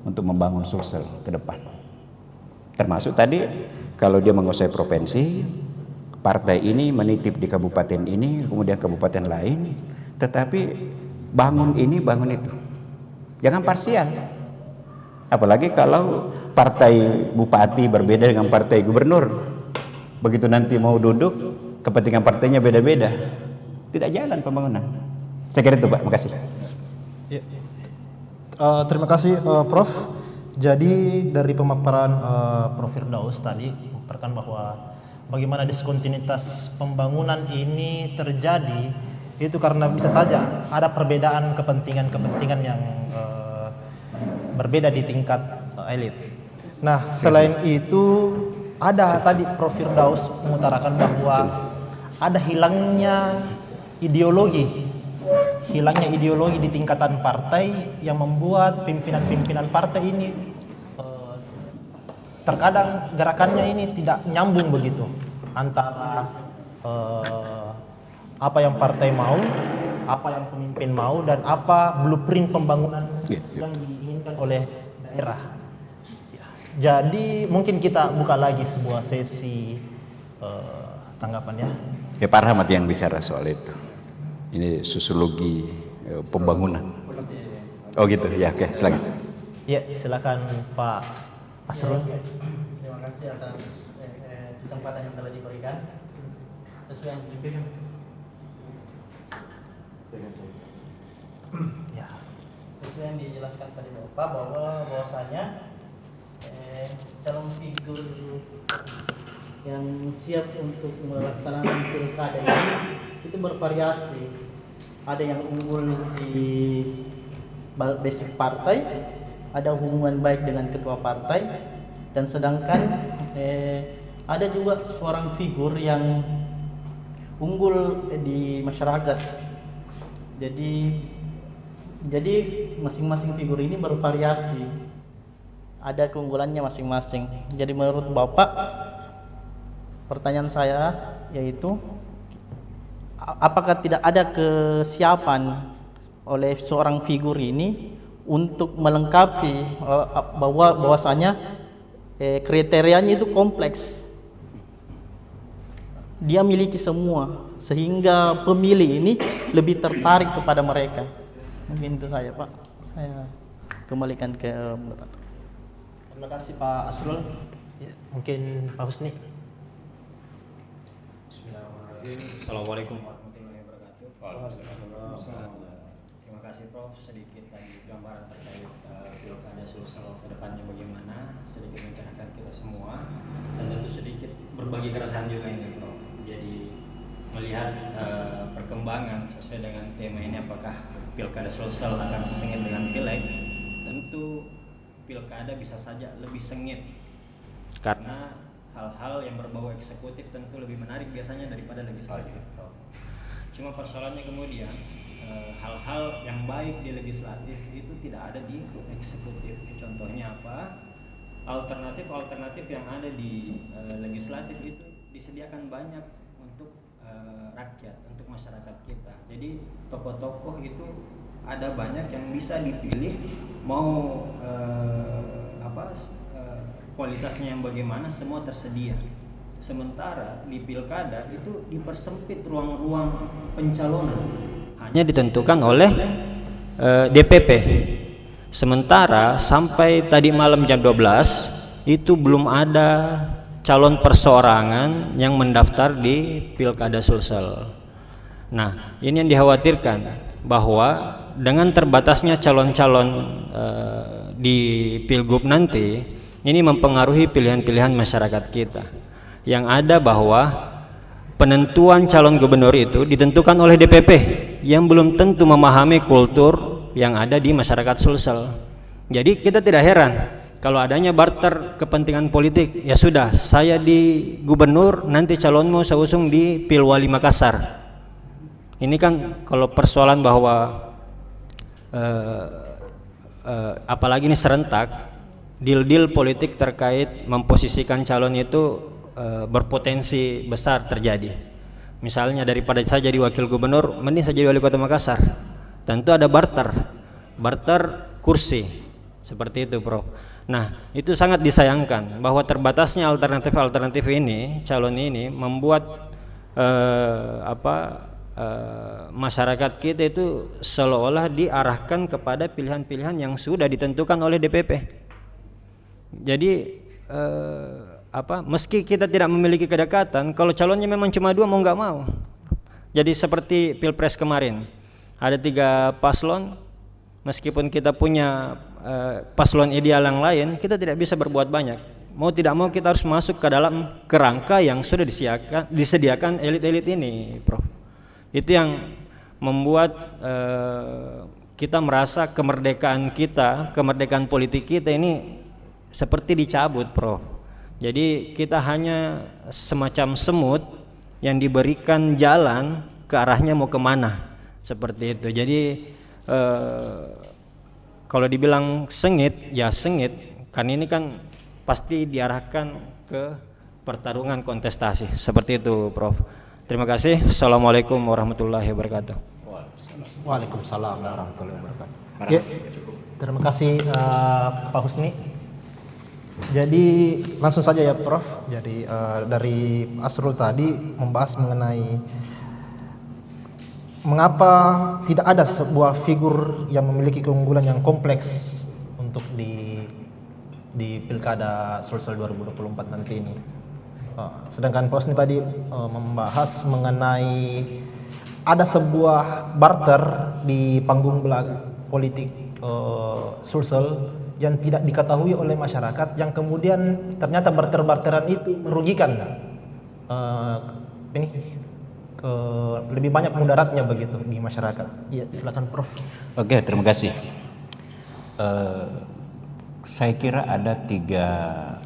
untuk membangun Sulsel ke depan. Termasuk tadi kalau dia menguasai provinsi, partai ini menitip di kabupaten ini, kemudian kabupaten lain, tetapi bangun ini, bangun itu. Jangan parsial. Apalagi kalau partai bupati berbeda dengan partai gubernur. Begitu nanti mau duduk, kepentingan partainya beda-beda. Tidak jalan pembangunan. Saya kira itu Pak, makasih. Ya. Terima kasih Prof. Jadi dari pemaparan Prof. Firdaus tadi memaparkan bahwa bagaimana diskontinuitas pembangunan ini terjadi itu karena bisa saja ada perbedaan kepentingan-kepentingan yang berbeda di tingkat elit. Nah, selain itu ada tadi Prof. Firdaus mengutarakan bahwa ada hilangnya ideologi di tingkatan partai yang membuat pimpinan-pimpinan partai ini terkadang gerakannya ini tidak nyambung begitu antara apa yang partai mau, apa yang pemimpin mau, dan apa blueprint pembangunan yang diinginkan oleh daerah. Jadi mungkin kita buka lagi sebuah sesi tanggapan ya. Ya Pak Rahmat yang bicara soal itu. Ini sosiologi pembangunan. Oh gitu ya, oke silakan. Ya silakan Pak Asrul. Terima kasih atas kesempatan yang telah diberikan. Sesuai yang diberikan. Ya. Sesuai yang dijelaskan tadi Bapak bahwasanya calon figur yang siap untuk melaksanakan pilkada ini itu bervariasi. Ada yang unggul di basic partai, ada hubungan baik dengan ketua partai, dan sedangkan ada juga seorang figur yang unggul di masyarakat. Jadi masing-masing figur ini bervariasi, ada keunggulannya masing-masing. Jadi menurut Bapak, pertanyaan saya yaitu, apakah tidak ada kesiapan oleh seorang figur ini untuk melengkapi bahwasanya kriterianya itu kompleks, dia miliki semua, sehingga pemilih ini lebih tertarik kepada mereka. Mungkin itu saya, Pak. Saya kembalikan ke moderator. Terima kasih Pak Asrul. Ya, mungkin Pak Husni. Bismillahirrahmanirrahim. Assalamualaikum warahmatullahi wabarakatuh. Terima kasih Prof. Sedikit lagi gambaran terkait pilkada Sulsel ke depannya bagaimana, sedikit mencerahkan kita semua, dan tentu sedikit berbagi keresahan juga ini Prof. Jadi melihat perkembangan sesuai dengan tema ini, apakah pilkada Sulsel akan sesengit dengan pileg? Tentu pilkada bisa saja lebih sengit karena hal-hal yang berbau eksekutif tentu lebih menarik biasanya daripada legislatif. Cuma persoalannya kemudian hal-hal yang baik di legislatif itu tidak ada di eksekutif. Contohnya apa? Alternatif yang ada di legislatif itu disediakan banyak untuk rakyat, untuk masyarakat kita. Jadi tokoh-tokoh itu ada banyak yang bisa dipilih, mau kualitasnya yang bagaimana, semua tersedia. Sementara di pilkada itu dipersempit ruang-ruang pencalonan, hanya ditentukan oleh DPP. Sementara sampai tadi malam jam 12 itu belum ada calon perseorangan yang mendaftar di pilkada Sulsel. Nah, ini yang dikhawatirkan, bahwa dengan terbatasnya calon-calon di pilgub nanti, ini mempengaruhi pilihan-pilihan masyarakat kita. Yang ada bahwa penentuan calon gubernur itu ditentukan oleh DPP yang belum tentu memahami kultur yang ada di masyarakat Sulsel. Jadi kita tidak heran kalau adanya barter kepentingan politik. Ya sudah, saya di gubernur, nanti calonmu saya usung di Pilwali Makassar. Ini kan kalau persoalan bahwa apalagi ini serentak, deal-deal politik terkait memposisikan calon itu berpotensi besar terjadi. Misalnya daripada saya jadi wakil gubernur, mending saya jadi wali kota Makassar. Tentu ada barter kursi, seperti itu Prof. Nah, itu sangat disayangkan bahwa terbatasnya alternatif ini, calon ini membuat masyarakat kita itu seolah-olah diarahkan kepada pilihan-pilihan yang sudah ditentukan oleh DPP. Jadi meski kita tidak memiliki kedekatan, kalau calonnya memang cuma dua, mau nggak mau. Jadi seperti pilpres kemarin, ada 3 paslon, meskipun kita punya paslon ideal yang lain, kita tidak bisa berbuat banyak. Mau tidak mau kita harus masuk ke dalam kerangka yang sudah disediakan elit-elit ini, Prof. Itu yang membuat kita merasa kemerdekaan politik kita ini seperti dicabut, Prof. Jadi kita hanya semacam semut yang diberikan jalan ke arahnya mau kemana, seperti itu. Jadi kalau dibilang sengit, ya sengit, kan ini kan pasti diarahkan ke pertarungan kontestasi, seperti itu, Prof. Terima kasih. Assalamualaikum warahmatullahi wabarakatuh. Waalaikumsalam warahmatullahi wabarakatuh. Ya, terima kasih Pak Husni. Jadi langsung saja ya Prof. Jadi dari Asrul tadi membahas mengenai mengapa tidak ada sebuah figur yang memiliki keunggulan yang kompleks untuk di Pilkada Sulsel 2024 nanti ini. Sedangkan Pak Husni tadi membahas mengenai ada sebuah barter di panggung belakang politik Sulsel yang tidak diketahui oleh masyarakat, yang kemudian ternyata barter-barteran itu merugikan lebih banyak mudaratnya begitu di masyarakat. Ya, silakan Prof. Oke, terima kasih. Saya kira ada 3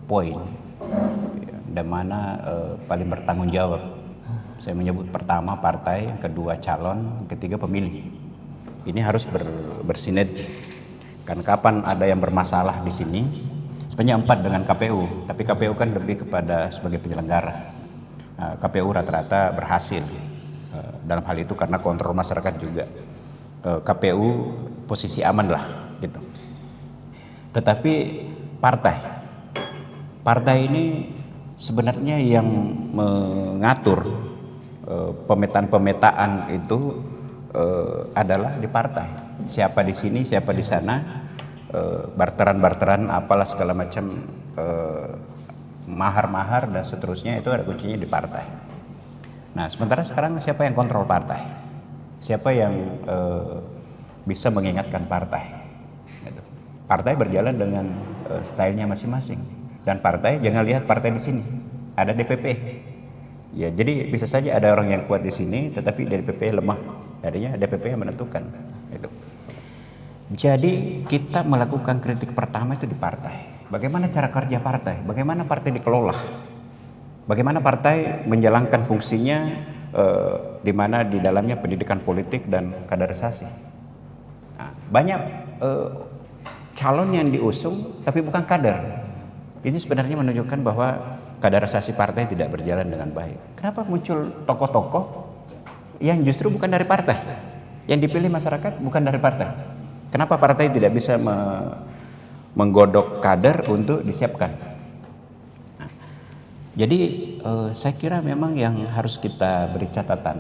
poin dan mana paling bertanggung jawab. Saya menyebut pertama partai, yang kedua calon, yang ketiga pemilih. Ini harus bersinergi. Kan kapan ada yang bermasalah di sini? Sebenarnya 4 dengan KPU, tapi KPU kan lebih kepada sebagai penyelenggara. KPU rata-rata berhasil dalam hal itu karena kontrol masyarakat juga. KPU posisi aman lah gitu. Tetapi partai ini sebenarnya yang mengatur pemetaan itu adalah di partai. Siapa di sini, siapa di sana, barteran apalah segala macam, mahar dan seterusnya, itu ada kuncinya di partai. Nah, sementara sekarang siapa yang kontrol partai? Siapa yang bisa mengingatkan partai? Gitu. Partai berjalan dengan stylenya masing-masing, dan partai jangan lihat partai di sini ada DPP. Ya, jadi bisa saja ada orang yang kuat di sini, tetapi DPP lemah. Jadinya DPP yang menentukan. Itu. Jadi kita melakukan kritik pertama itu di partai. Bagaimana cara kerja partai? Bagaimana partai dikelola? Bagaimana partai menjalankan fungsinya, di mana di dalamnya pendidikan politik dan kaderisasi. Nah, banyak calon yang diusung tapi bukan kader. Ini sebenarnya menunjukkan bahwa kaderisasi partai tidak berjalan dengan baik. Kenapa muncul tokoh-tokoh yang justru bukan dari partai, yang dipilih masyarakat bukan dari partai? Kenapa partai tidak bisa menggodok kader untuk disiapkan? Nah, jadi saya kira memang yang harus kita beri catatan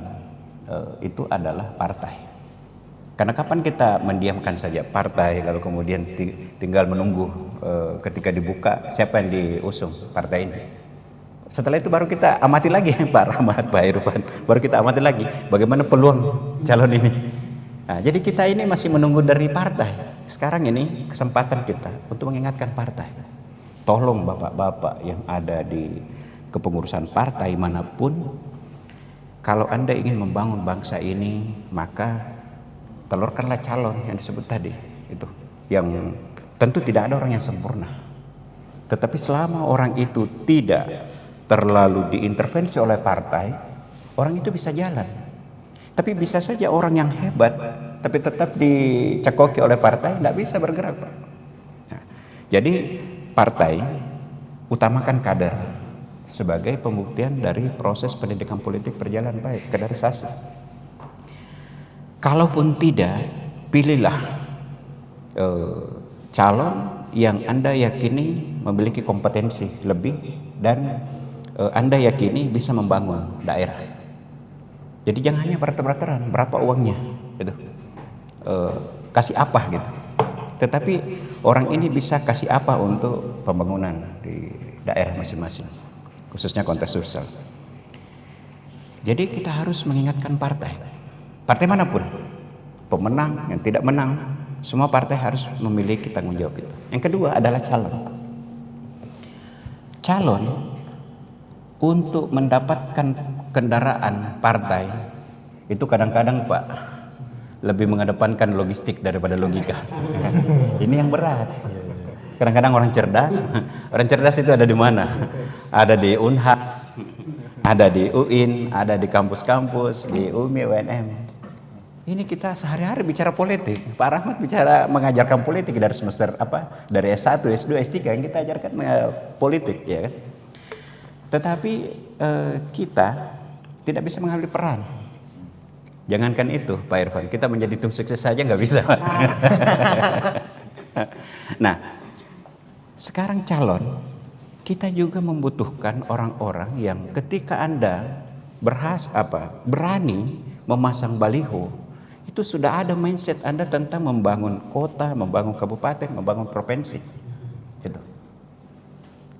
itu adalah partai. Karena kapan kita mendiamkan saja partai lalu kemudian tinggal menunggu ketika dibuka siapa yang diusung partai ini? Setelah itu baru kita amati lagi Pak Rahmat, Pak Irfan, baru kita amati lagi bagaimana peluang calon ini. Nah, jadi kita ini masih menunggu dari partai. Sekarang ini kesempatan kita untuk mengingatkan partai. Tolong bapak-bapak yang ada di kepengurusan partai manapun, kalau Anda ingin membangun bangsa ini, maka telurkanlah calon yang disebut tadi. Itu yang tentu tidak ada orang yang sempurna. Tetapi selama orang itu tidak terlalu diintervensi oleh partai, orang itu bisa jalan. Tapi bisa saja orang yang hebat tapi tetap dicekoki oleh partai, tidak bisa bergerak, Pak. Nah, jadi partai utamakan kader sebagai pembuktian dari proses pendidikan politik berjalan baik, kaderisasi. Kalaupun tidak, pilihlah calon yang Anda yakini memiliki kompetensi lebih dan Anda yakini bisa membangun daerah. Jadi jangan hanya barter-barteran, berapa uangnya, gitu. Kasih apa gitu. Tetapi orang ini bisa kasih apa untuk pembangunan di daerah masing-masing, khususnya konteks sosial. Jadi kita harus mengingatkan partai manapun, pemenang yang tidak menang, semua partai harus memiliki tanggung jawab itu. Yang kedua adalah calon untuk mendapatkan kendaraan partai itu kadang-kadang Pak lebih mengedepankan logistik daripada logika. Ini yang berat. Kadang-kadang orang cerdas itu ada di mana? Ada di Unhas, ada di UIN, ada di kampus-kampus, di UMI, UNM. Ini kita sehari-hari bicara politik. Pak Rahmat bicara mengajarkan politik dari semester dari S1, S2, S3 yang kita ajarkan politik, ya kan? Tetapi kita tidak bisa mengambil peran. Jangankan itu Pak Irfan, kita menjadi tim sukses saja nggak bisa. Nah, sekarang calon, kita juga membutuhkan orang-orang yang ketika Anda berani memasang baliho, itu sudah ada mindset Anda tentang membangun kota, membangun kabupaten, membangun provinsi. Gitu.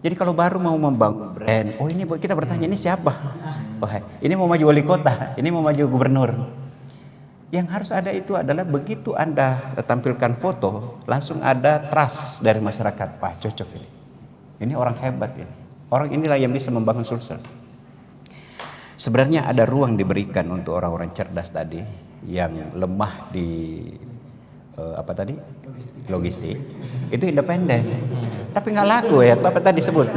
Jadi kalau baru mau membangun brand, ini kita bertanya ini siapa? Ini mau maju wali kota, ini mau maju gubernur. Yang harus ada itu adalah begitu Anda tampilkan foto, langsung ada trust dari masyarakat. Wah, cocok ini. Ini orang hebat ini. Orang inilah yang bisa membangun sukses. Sebenarnya ada ruang diberikan untuk orang-orang cerdas tadi yang lemah di apa tadi? Logistik. Itu independen. Tapi nggak laku ya, Bapak tadi sebut.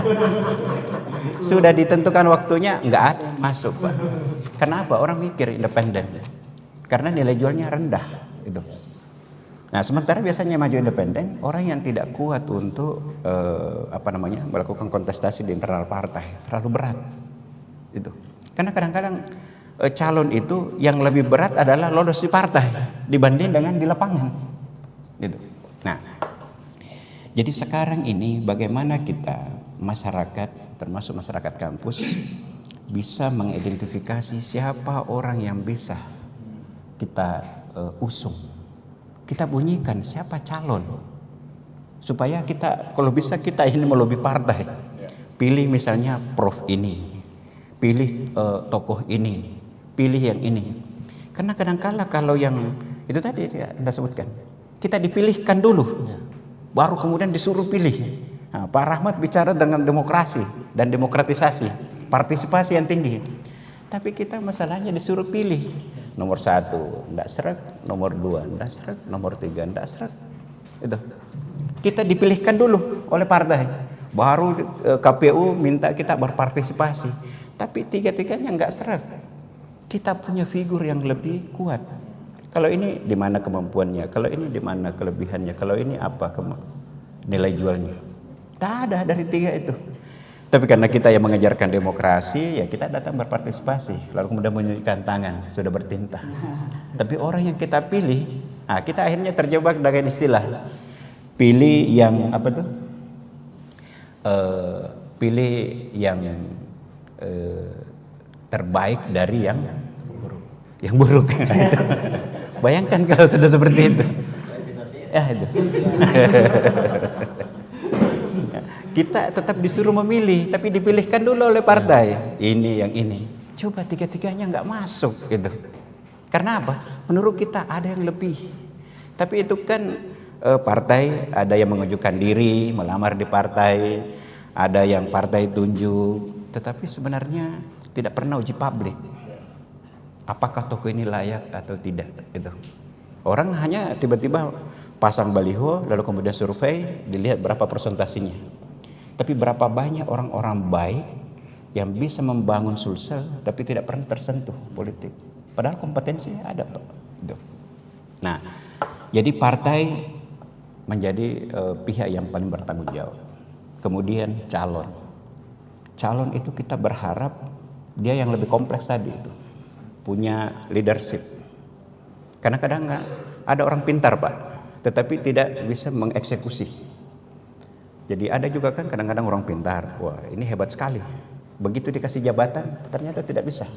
Sudah ditentukan waktunya, nggak ada masuk, Pak. Kenapa? Orang mikir independen. Karena nilai jualnya rendah. Itu. Nah, sementara biasanya maju independen orang yang tidak kuat untuk melakukan kontestasi di internal partai, terlalu berat. Itu. Karena kadang-kadang calon itu yang lebih berat adalah lolos di partai dibanding dengan di lapangan. Gitu. Nah, jadi sekarang ini bagaimana kita masyarakat, termasuk masyarakat kampus, bisa mengidentifikasi siapa orang yang bisa kita usung. Kita bunyikan siapa calon, supaya kita kalau bisa kita ini melobi partai, pilih misalnya prof ini, pilih tokoh ini, pilih yang ini. Karena kadang-kala kalau yang itu tadi Anda sebutkan, kita dipilihkan dulu, baru kemudian disuruh pilih. Nah, Pak Rahmat bicara dengan demokrasi dan demokratisasi, partisipasi yang tinggi. Tapi kita masalahnya disuruh pilih. Nomor 1 enggak seret, nomor 2 enggak seret, nomor 3 enggak seret. Itu. Kita dipilihkan dulu oleh partai. Baru KPU minta kita berpartisipasi. Tapi tiga-tiganya enggak seret. Kita punya figur yang lebih kuat. Kalau ini di mana kemampuannya, kalau ini di mana kelebihannya, kalau ini apa nilai jualnya. Tak ada dari tiga itu. Tapi karena kita yang mengejarkan demokrasi, ya kita datang berpartisipasi, lalu kemudian menunjukkan tangan, sudah bertinta. Tapi orang yang kita pilih, kita akhirnya terjebak dengan istilah pilih yang apa tuh? Pilih yang terbaik dari yang buruk. Bayangkan kalau sudah seperti itu. Ya itu. Kita tetap disuruh memilih, tapi dipilihkan dulu oleh partai. Ini yang ini. Coba tiga-tiganya nggak masuk gitu. Karena apa? Menurut kita ada yang lebih. Tapi itu kan partai ada yang mengajukan diri, melamar di partai, ada yang partai tunjuk. Tetapi sebenarnya tidak pernah uji publik. Apakah tokoh ini layak atau tidak? Gitu. Orang hanya tiba-tiba pasang baliho, lalu kemudian survei, dilihat berapa persentasinya. Tapi berapa banyak orang-orang baik yang bisa membangun Sulsel tapi tidak pernah tersentuh politik. Padahal kompetensinya ada, Pak. Nah, jadi partai menjadi pihak yang paling bertanggung jawab. Kemudian calon. Calon itu kita berharap dia yang lebih kompleks tadi itu. Punya leadership. Karena kadang ada orang pintar, Pak, tetapi tidak bisa mengeksekusi. Jadi ada juga kan kadang-kadang orang pintar, wah ini hebat sekali. Begitu dikasih jabatan, ternyata tidak bisa.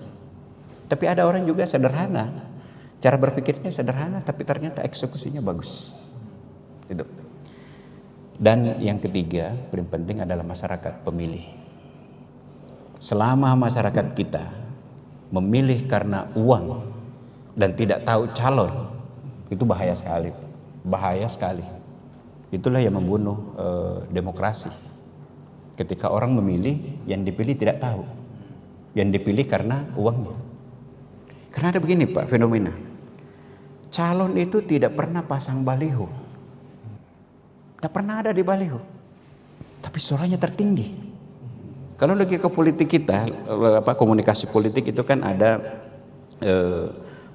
Tapi ada orang juga sederhana, cara berpikirnya sederhana, tapi ternyata eksekusinya bagus. Itu. Dan yang ketiga, paling penting adalah masyarakat pemilih. Selama masyarakat kita memilih karena uang dan tidak tahu calon, itu bahaya sekali. Bahaya sekali. Itulah yang membunuh demokrasi. Ketika orang memilih, yang dipilih tidak tahu. Yang dipilih karena uangnya. Karena ada begini, Pak, fenomena. Calon itu tidak pernah pasang baliho. Tidak pernah ada di baliho. Tapi suaranya tertinggi. Kalau lagi ke politik kita, komunikasi politik itu kan ada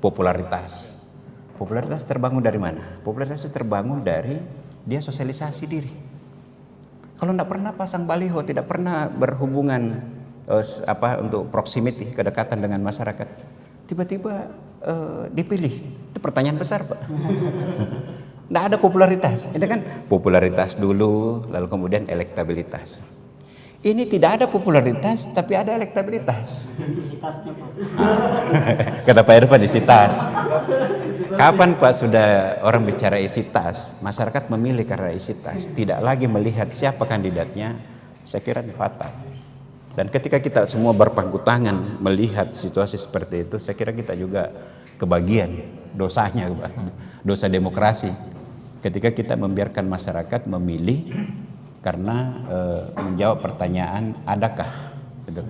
popularitas. Popularitas terbangun dari mana? Popularitas terbangun dari dia sosialisasi diri. Kalau tidak pernah pasang baliho, tidak pernah berhubungan untuk proximity, kedekatan dengan masyarakat, tiba-tiba dipilih. Itu pertanyaan besar, Pak. Tidak ada popularitas. Itu kan popularitas dulu, lalu kemudian elektabilitas. Ini tidak ada popularitas, tapi ada elektabilitas. Kata Pak Irfan, isitas. Kapan Pak sudah orang bicara isitas, masyarakat memilih karena isitas, tidak lagi melihat siapa kandidatnya, saya kira ini fatal. Dan ketika kita semua berpangku tangan melihat situasi seperti itu, saya kira kita juga kebagian dosanya, Pak. Dosa demokrasi. Ketika kita membiarkan masyarakat memilih karena menjawab pertanyaan adakah gitu.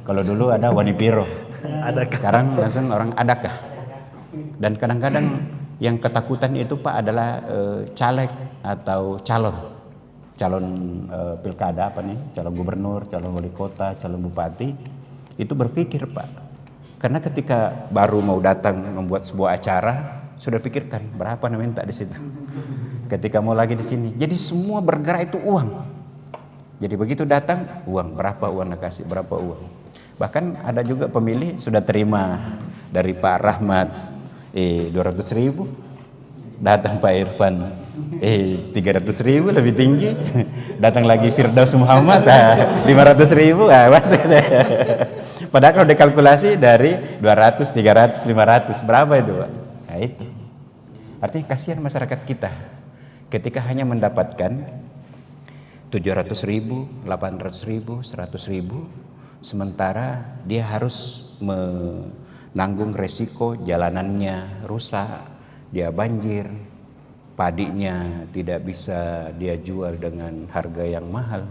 Kalau dulu ada Wanipiro, sekarang langsung orang adakah. Dan kadang-kadang Yang ketakutan itu Pak adalah caleg atau calon pilkada apa nih, calon gubernur, calon wali kota, calon bupati itu berpikir Pak, karena ketika baru mau datang membuat sebuah acara sudah pikirkan berapa yang minta di situ. Ketika mau lagi di sini, jadi semua bergerak itu uang. Jadi begitu datang uang, berapa uang nak kasih, berapa uang. Bahkan ada juga pemilih sudah terima dari Pak Rahmat 200.000, datang Pak Irfan 300.000 lebih tinggi, datang lagi Firdaus Muhammad 500.000, padahal kalau dikalkulasi dari 200, 300, 500 berapa itu Pak? Nah itu artinya kasihan masyarakat kita ketika hanya mendapatkan 700.000, 800.000, 100.000, sementara dia harus menanggung resiko jalanannya rusak, dia banjir, padinya tidak bisa dia jual dengan harga yang mahal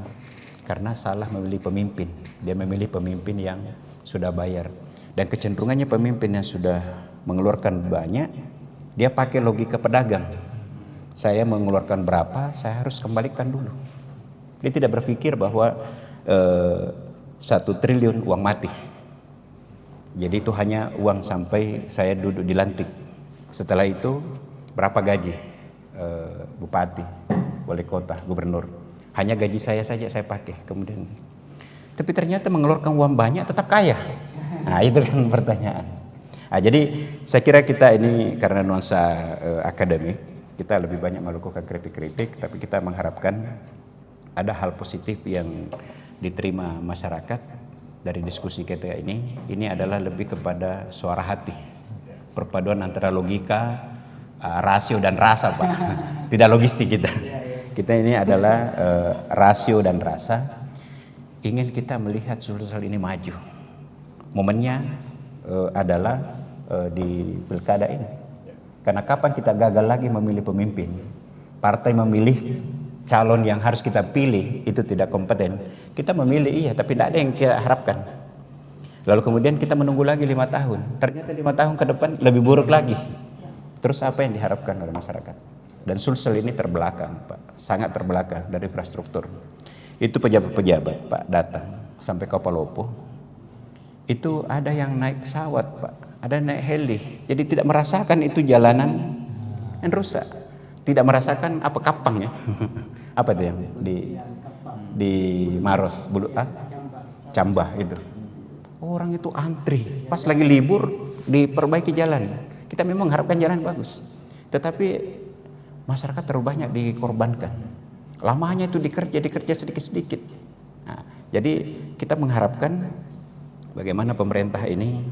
karena salah memilih pemimpin. Dia memilih pemimpin yang sudah bayar, dan kecenderungannya pemimpin yang sudah mengeluarkan banyak, dia pakai logika pedagang. Saya mengeluarkan berapa, saya harus kembalikan dulu. Dia tidak berpikir bahwa 1 triliun uang mati. Jadi itu hanya uang sampai saya duduk dilantik. Setelah itu berapa gaji bupati, wali kota, gubernur. Hanya gaji saya saja saya pakai kemudian. Tapi ternyata mengeluarkan uang banyak tetap kaya. Nah itu kan pertanyaan. Nah, jadi saya kira kita ini karena nuansa akademik, kita lebih banyak melakukan kritik-kritik, tapi kita mengharapkan ada hal positif yang diterima masyarakat dari diskusi kita ini. Ini adalah lebih kepada suara hati, perpaduan antara logika, rasio dan rasa Pak. Tidak logistik kita. Kita ini adalah rasio dan rasa. Ingin kita melihat Sulsel ini maju. Momennya adalah di pilkada ini. Karena kapan kita gagal lagi memilih pemimpin, partai memilih calon yang harus kita pilih itu tidak kompeten, kita memilih iya tapi tidak ada yang kita harapkan. Lalu kemudian kita menunggu lagi 5 tahun, ternyata 5 tahun ke depan lebih buruk lagi. Terus apa yang diharapkan oleh masyarakat? Dan Sulsel ini terbelakang Pak, sangat terbelakang dari infrastruktur. Itu pejabat-pejabat Pak datang sampai ke Palopo, itu ada yang naik pesawat Pak, ada yang naik heli, jadi tidak merasakan itu jalanan yang rusak, tidak merasakan apa kapang ya. Apa itu yang di Maros, Cambah itu. Orang itu antri, pas lagi libur diperbaiki jalan. Kita memang mengharapkan jalan bagus, tetapi masyarakat terlalu banyak dikorbankan. Lamanya itu dikerja sedikit-sedikit. Nah, jadi kita mengharapkan bagaimana pemerintah ini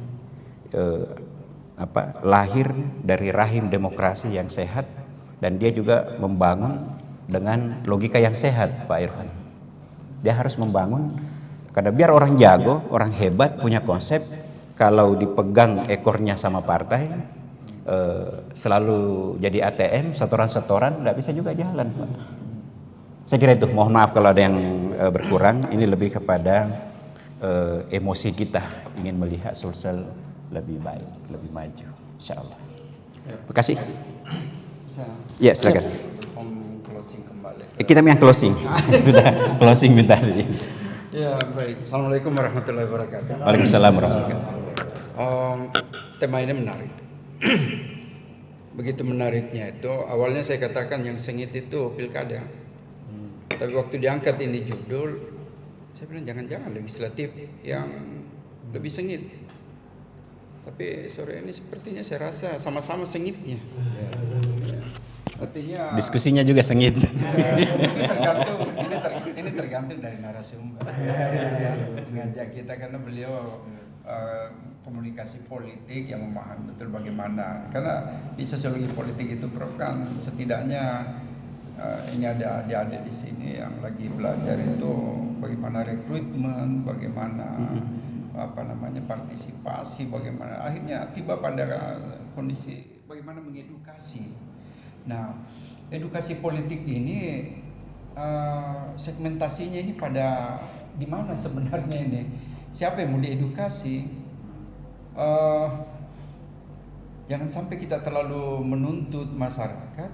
lahir dari rahim demokrasi yang sehat, dan dia juga membangun dengan logika yang sehat Pak Irfan. Dia harus membangun, karena biar orang jago, orang hebat, punya konsep, kalau dipegang ekornya sama partai, selalu jadi ATM, setoran-setoran, tidak bisa juga jalan Pak. Saya kira itu, mohon maaf kalau ada yang berkurang, ini lebih kepada emosi kita, ingin melihat Sulsel lebih baik, lebih maju, insya Allah. Terima kasih. Ya silakan. Closing kembali. Kita yang closing, sudah closing bentar. Ya baik. Assalamualaikum warahmatullahi wabarakatuh. Waalaikumsalam warahmatullahi wabarakatuh. Tema ini menarik. Begitu menariknya itu, awalnya saya katakan yang sengit itu pilkada. Tapi waktu diangkat ini judul, saya bilang jangan-jangan legislatif yang lebih sengit. Tapi sore ini sepertinya saya rasa sama-sama sengitnya. Artinya diskusinya juga sengit. Ini tergantung dari narasumber mengajak kita, karena beliau komunikasi politik yang memahami betul bagaimana. Karena di sosiologi politik itu Prof kan setidaknya ini ada adik-adik di sini yang lagi belajar itu bagaimana rekrutmen, bagaimana partisipasi, bagaimana akhirnya tiba pada kondisi bagaimana mengedukasi. Nah, edukasi politik ini segmentasinya ini pada di mana sebenarnya ini? Siapa yang mau diedukasi? jangan sampai kita terlalu menuntut masyarakat,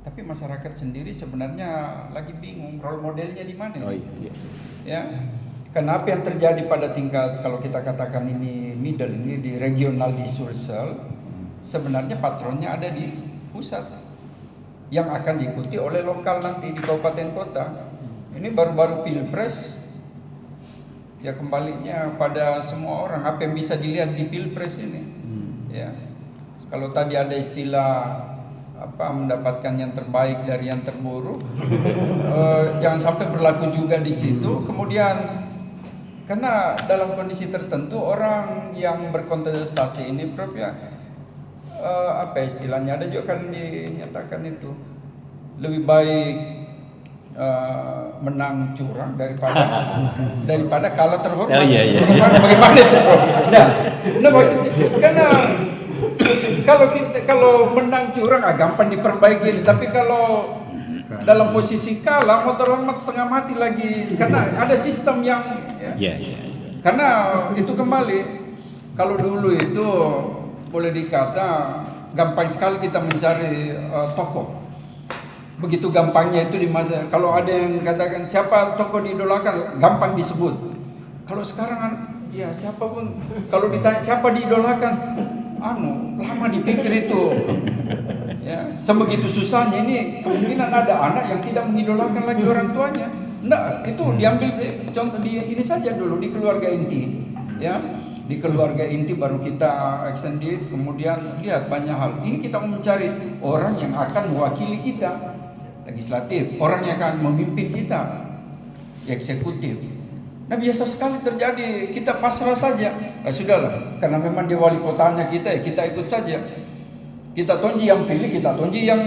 tapi masyarakat sendiri sebenarnya lagi bingung role modelnya di mana. Oh iya. Ya, kenapa yang terjadi pada tingkat kalau kita katakan ini middle ini di regional di Sulsel, sebenarnya patronnya ada di pusat yang akan diikuti oleh lokal nanti di kabupaten kota. Ini baru-baru pilpres, ya kembalinya pada semua orang apa yang bisa dilihat di pilpres ini. Ya, kalau tadi ada istilah apa mendapatkan yang terbaik dari yang terburuk, jangan sampai berlaku juga di situ. Kemudian karena dalam kondisi tertentu orang yang berkontestasi ini Prof ya, apa istilahnya, ada juga kan dinyatakan itu lebih baik menang curang daripada kalah terhormat. Iya. Bagaimana itu Prof? Nah maksudnya karena kalau menang curang gampang diperbaiki, tapi kalau dalam posisi kalah motor hormat setengah mati lagi, karena ada sistem yang karena itu kembali kalau dulu itu boleh dikata gampang sekali kita mencari tokoh, begitu gampangnya itu di masa kalau ada yang katakan siapa tokoh diidolakan gampang disebut. Kalau sekarang ya siapapun kalau ditanya siapa diidolakan lama dipikir itu. Ya, sebegitu susahnya ini kemungkinan ada anak yang tidak mengidolakan lagi orang tuanya. Enggak, itu diambil contoh di ini saja dulu di keluarga inti. Ya, di keluarga inti baru kita extended, kemudian lihat banyak hal. Ini kita mau mencari orang yang akan mewakili kita legislatif, orang yang akan memimpin kita eksekutif. Nah biasa sekali terjadi kita pasrah saja. Sudahlah, karena memang dia wali kotanya kita, ya kita ikut saja. Kita tonji yang pilih, kita tonji yang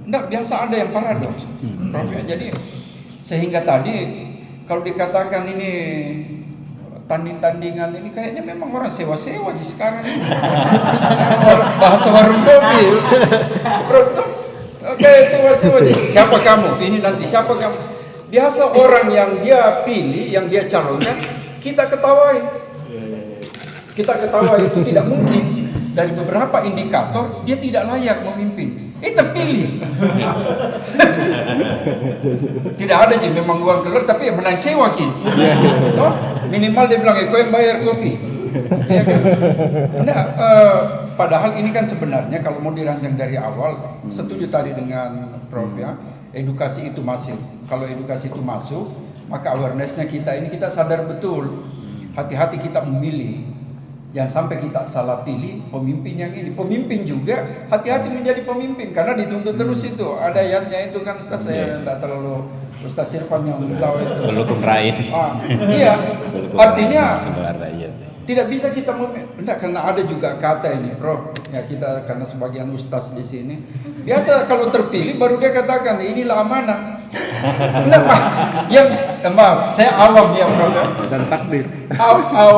enggak, biasa ada yang paradoks. Jadi sehingga tadi kalau dikatakan ini tanding-tandingan ini kayaknya memang orang sewa-sewa di sekarang ini. Bahasa warung kopi. Oke, sewa-sewa. Siapa kamu? Ini nanti siapa kamu? Biasa orang yang dia pilih, yang dia calonkan, kita ketawain. Kita ketawain itu tidak mungkin. Dari beberapa indikator dia tidak layak memimpin. Terpilih. Tidak ada jadi memang uang keluar, tapi menang sewa ki. Minimal dia bilang, kau yang bayar kopi. Ya kan? Nah, padahal ini kan sebenarnya kalau mau dirancang dari awal, setuju tadi dengan Prof ya, edukasi itu masif. Kalau edukasi itu masuk, maka awarenessnya kita ini kita sadar betul. Hati-hati kita memilih. Jangan sampai kita salah pilih pemimpin yang ini. Pemimpin juga hati-hati menjadi pemimpin karena dituntut terus itu. Ada ayatnya itu kan Ustaz, saya tidak terlalu Ustaz Irfan yang tahu itu. Pelukung rakyat. Iya. Artinya tidak bisa kita enggak, karena ada juga kata ini, Prof. Ya kita karena sebagian ustaz di sini. Biasa kalau terpilih baru dia katakan inilah amanah. Enggak, Pak. Yang maaf, saya awam ya, Prof. Dan takdir.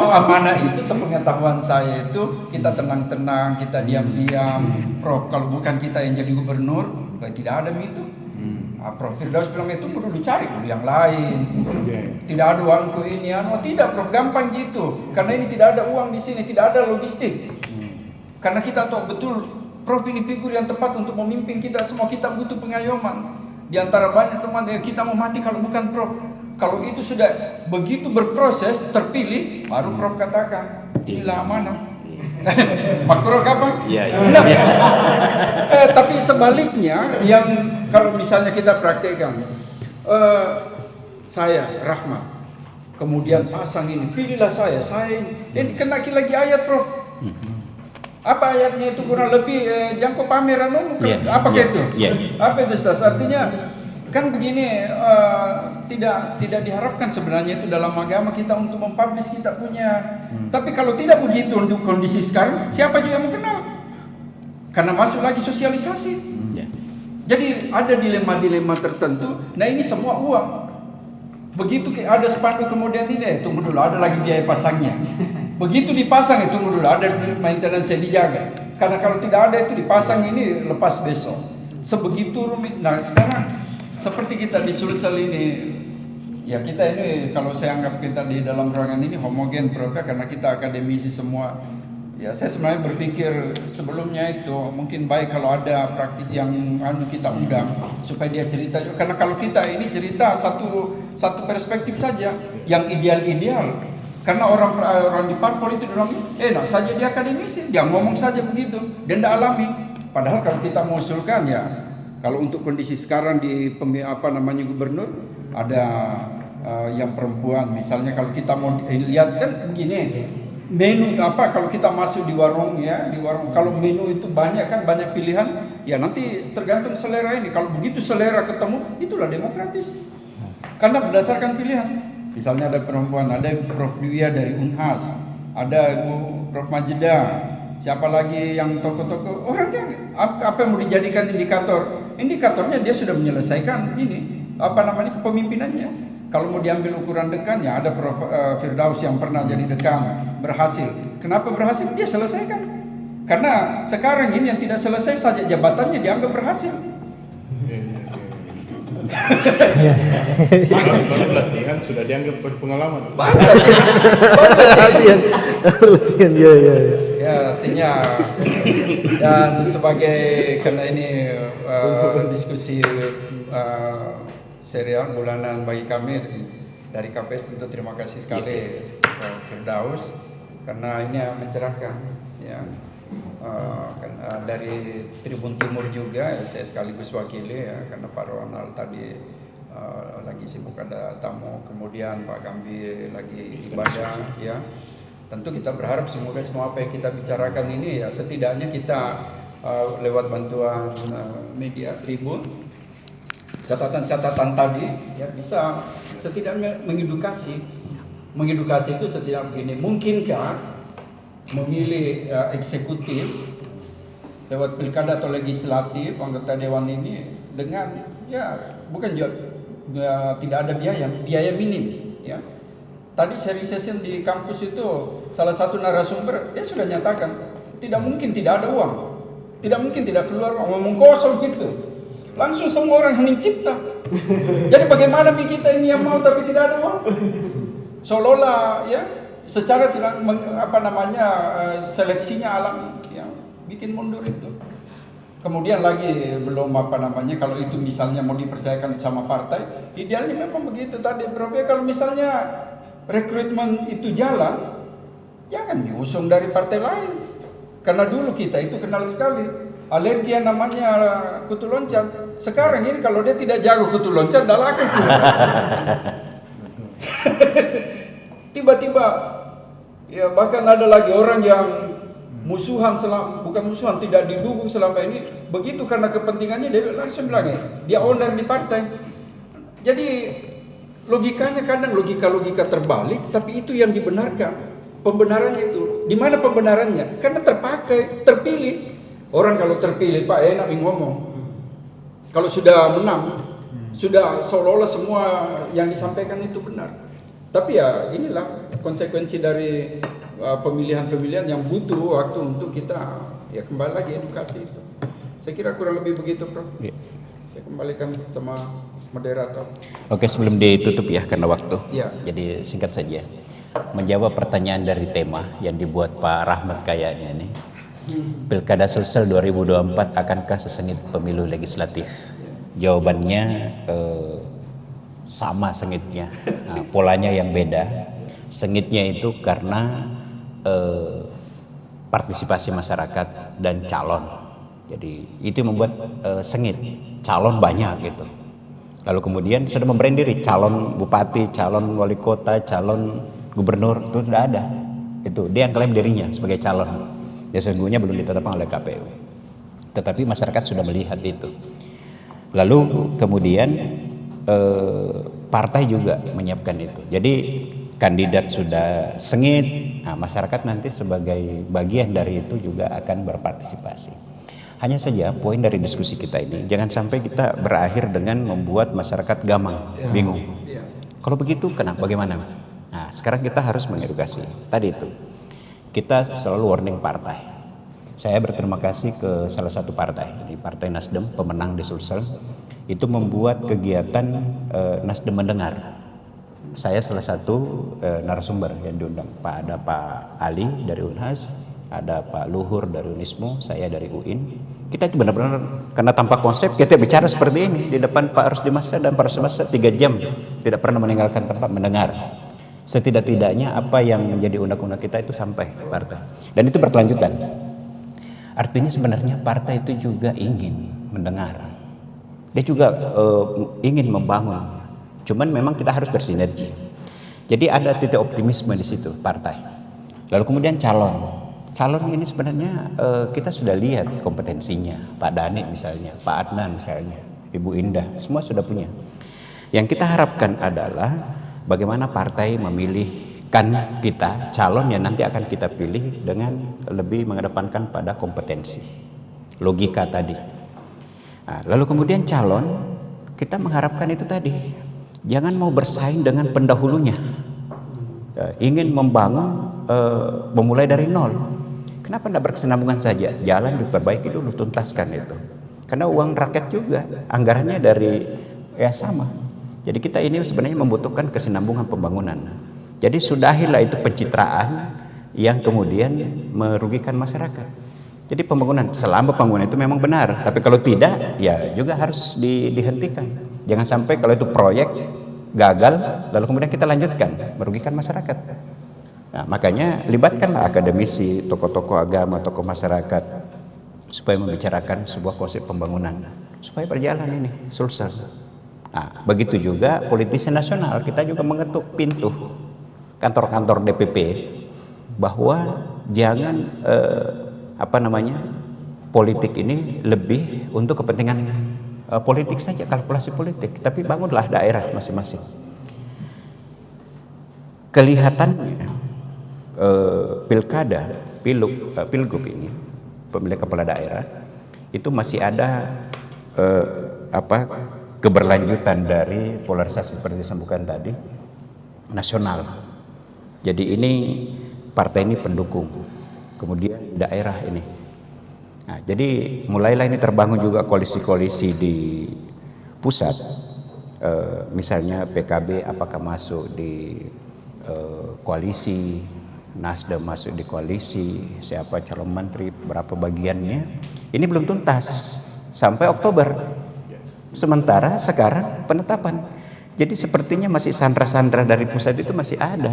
Amanah itu sepengetahuan saya itu kita tenang-tenang, kita diam-diam. Prof, kalau bukan kita yang jadi gubernur, tidak ada itu. Prof Firdaus bilang itu kudu dicari dulu yang lain. Tidak ada uangku ini, tidak Prof, gampang gitu. Karena ini tidak ada uang di sini, tidak ada logistik. Karena kita tahu betul Prof ini figur yang tepat untuk memimpin kita semua. Kita butuh pengayoman. Di antara banyak teman, kita mau mati kalau bukan Prof. Kalau itu sudah begitu berproses, terpilih, baru Prof katakan inilah amanah. Makro kapan? Nah, tapi sebaliknya yang kalau misalnya kita praktekkan, saya Rahmat, kemudian pasang ini, pilihlah saya ini kena lagi ayat Prof. Apa ayatnya itu kurang lebih jangkau pameran apa itu? Apa itu Ustaz? Artinya kan begini, tidak diharapkan sebenarnya itu dalam agama kita untuk mempublish kita punya. Tapi kalau tidak begitu untuk kondisi sekarang, siapa juga yang mau kenal? Karena masuk lagi sosialisasi. Jadi ada dilema-dilema tertentu. Nah ini semua uang. Begitu ada spanduk kemudian ini, tunggu dulu ada lagi biaya pasangnya. Begitu dipasang tunggu dulu ada maintenance yang dijaga. Karena kalau tidak ada itu dipasang ini lepas besok. Sebegitu rumit. Nah sekarang seperti kita di Sulsel ini, ya kita ini kalau saya anggap kita di dalam ruangan ini homogen Prof, karena kita akademisi semua Ya, saya sebenarnya berpikir sebelumnya itu mungkin baik kalau ada praktis yang kita undang supaya dia cerita juga. Karena kalau kita ini cerita satu perspektif saja yang ideal-ideal. Karena orang di parpol itu bilang enak saja dia akademisi, dia ngomong saja begitu, dia tidak alami. Padahal kalau kita mengusulkan ya, kalau untuk kondisi sekarang di gubernur ada yang perempuan, misalnya kalau kita mau lihat kan begini. Menu kalau kita masuk di warung kalau menu itu banyak pilihan ya, nanti tergantung selera ini. Kalau begitu selera ketemu, itulah demokratis karena berdasarkan pilihan. Misalnya ada perempuan, ada Prof. Dwiya dari Unhas, ada Prof. Majida, siapa lagi yang tokoh-tokoh orangnya apa yang mau dijadikan indikatornya dia sudah menyelesaikan ini kepemimpinannya. Kalau mau diambil ukuran dekannya, ada Prof. Firdaus yang pernah jadi dekan, berhasil. Kenapa berhasil? Dia selesaikan. Karena sekarang ini yang tidak selesai saja jabatannya dianggap berhasil. Baru latihan sudah dianggap berpengalaman. Latihan, ya. Ya, artinya dan sebagai karena ini diskusi serial bulanan bagi kami dari KPS, tentu terima kasih sekali Firdaus karena ini mencerahkan ya. Dari Tribun Timur juga saya sekaligus wakili ya, karena Pak Ronald tadi lagi sibuk ada tamu, kemudian Pak Gambi lagi ibadah ya. Tentu kita berharap semoga semua apa yang kita bicarakan ini ya setidaknya kita lewat bantuan media Tribun, catatan-catatan tadi ya bisa setidaknya mengedukasi itu setidaknya begini, mungkinkah memilih eksekutif lewat pilkada atau legislatif anggota dewan ini dengan ya bukan juga tidak ada biaya minim ya. Tadi sharing session di kampus itu salah satu narasumber dia sudah nyatakan tidak mungkin tidak ada uang, tidak mungkin tidak keluar uang, ngomong kosong gitu. Langsung semua orang hening cipta. Jadi bagaimana kita ini yang mau tapi tidak ada uang? Seolah-olah ya secara tidak seleksinya alami ya, bikin mundur itu. Kemudian lagi belum kalau itu misalnya mau dipercayakan sama partai, idealnya memang begitu tadi Prof. Kalau misalnya rekrutmen itu jalan, jangan diusung dari partai lain. Karena dulu kita itu kenal sekali alergi yang namanya kutu loncat. Sekarang ini kalau dia tidak jago kutu loncat, tidak laku. Tiba-tiba, ya bahkan ada lagi orang yang bukan musuhan, tidak didukung selama ini. Begitu karena kepentingannya dia langsung bilang dia owner di partai. Jadi logikanya kadang logika terbalik, tapi itu yang dibenarkan. Pembenarannya itu, di mana pembenarannya? Karena terpakai, terpilih. Orang kalau terpilih Pak enak ngomong. Kalau sudah menang, sudah seolah-olah semua yang disampaikan itu benar. Tapi ya inilah konsekuensi dari pemilihan-pemilihan yang butuh waktu untuk kita ya kembali lagi edukasi itu. Saya kira kurang lebih begitu, Prof. Ya. Saya kembalikan sama moderator. Oke, sebelum ditutup ya karena waktu. Ya. Jadi singkat saja. Menjawab pertanyaan dari tema yang dibuat Pak Rahmat kayaknya nih. Pilkada Sulsel 2024 akankah sesengit pemilu legislatif? Jawabannya sama sengitnya, polanya yang beda. Sengitnya itu karena partisipasi masyarakat dan calon. Jadi itu membuat sengit, calon banyak gitu. Lalu kemudian sudah memberani diri, calon bupati, calon wali kota, calon gubernur itu sudah ada. Itu dia yang klaim dirinya sebagai calon. Ya sesungguhnya belum ditetapkan oleh KPU. Tetapi masyarakat sudah melihat itu. Lalu kemudian partai juga menyiapkan itu. Jadi kandidat sudah sengit, nah, masyarakat nanti sebagai bagian dari itu juga akan berpartisipasi. Hanya saja poin dari diskusi kita ini, jangan sampai kita berakhir dengan membuat masyarakat gamang, bingung. Kalau begitu bagaimana? Nah, sekarang kita harus mengedukasi. Tadi itu, kita selalu warning partai. Saya berterima kasih ke salah satu partai, di Partai Nasdem, pemenang di Sulsel, itu membuat kegiatan Nasdem mendengar. Saya salah satu narasumber yang diundang. Ada Pak Ali dari Unhas, ada Pak Luhur dari Unismu, saya dari UIN. Kita itu benar-benar karena tanpa konsep kita bicara seperti ini di depan Pak Rusdi Massa dan Pak Rusdi Massa 3 jam tidak pernah meninggalkan tempat mendengar. Setidak-tidaknya apa yang menjadi undang-undang kita itu sampai partai. Dan itu berkelanjutan. Artinya sebenarnya partai itu juga ingin mendengar. Dia juga ingin membangun. Cuman memang kita harus bersinergi. Jadi ada titik optimisme di situ partai. Lalu kemudian calon. Calon ini sebenarnya kita sudah lihat kompetensinya. Pak Dhani misalnya, Pak Adnan misalnya, Ibu Indah, semua sudah punya. Yang kita harapkan adalah bagaimana partai memilihkan kita, calon yang nanti akan kita pilih dengan lebih mengedepankan pada kompetensi. Logika tadi. Nah, lalu kemudian calon, kita mengharapkan itu tadi. Jangan mau bersaing dengan pendahulunya. Ingin membangun, memulai dari nol. Kenapa tidak berkesinambungan saja? Jalan diperbaiki dulu, tuntaskan itu. Karena uang rakyat juga, anggarannya dari sama. Jadi kita ini sebenarnya membutuhkan kesinambungan pembangunan. Jadi sudahilah itu pencitraan yang kemudian merugikan masyarakat. Jadi pembangunan, selama pembangunan itu memang benar. Tapi kalau tidak, ya juga harus dihentikan. Jangan sampai kalau itu proyek gagal, lalu kemudian kita lanjutkan, merugikan masyarakat. Nah, makanya libatkanlah akademisi, tokoh-tokoh agama, tokoh masyarakat supaya membicarakan sebuah konsep pembangunan supaya berjalan ini sukses. Nah, begitu juga politisi nasional, kita juga mengetuk pintu kantor-kantor DPP bahwa jangan politik ini lebih untuk kepentingan politik saja, kalkulasi politik, tapi bangunlah daerah masing-masing. Kelihatannya pilkada, pilgub ini, pemilihan kepala daerah itu masih ada keberlanjutan dari polarisasi seperti disebutkan tadi nasional. Jadi ini partai ini pendukung, kemudian daerah ini. Nah, jadi mulailah ini terbangun juga koalisi-koalisi di pusat, misalnya PKB apakah masuk di koalisi, Nasdem masuk di koalisi, siapa calon menteri, berapa bagiannya, ini belum tuntas sampai Oktober. Sementara sekarang penetapan. Jadi sepertinya masih sandra-sandra dari pusat itu masih ada.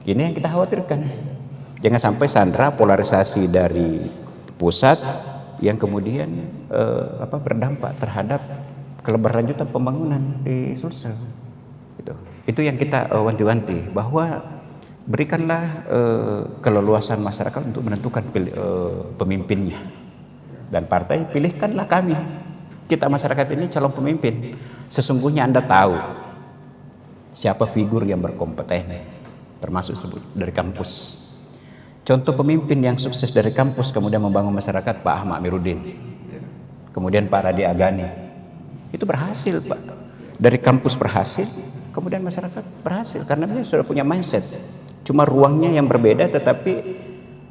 Ini yang kita khawatirkan. Jangan sampai sandra polarisasi dari pusat yang kemudian berdampak terhadap keberlanjutan pembangunan di Sulsel. Itu yang kita wanti-wanti bahwa berikanlah keleluasan masyarakat untuk menentukan pemimpinnya, dan partai pilihkanlah kami, kita masyarakat ini calon pemimpin. Sesungguhnya Anda tahu siapa figur yang berkompeten, termasuk dari kampus. Contoh pemimpin yang sukses dari kampus kemudian membangun masyarakat, Pak Ahmad Amiruddin, kemudian Pak Radi Agani, itu berhasil Pak. Dari kampus berhasil, kemudian masyarakat berhasil karena dia sudah punya mindset. Cuma ruangnya yang berbeda, tetapi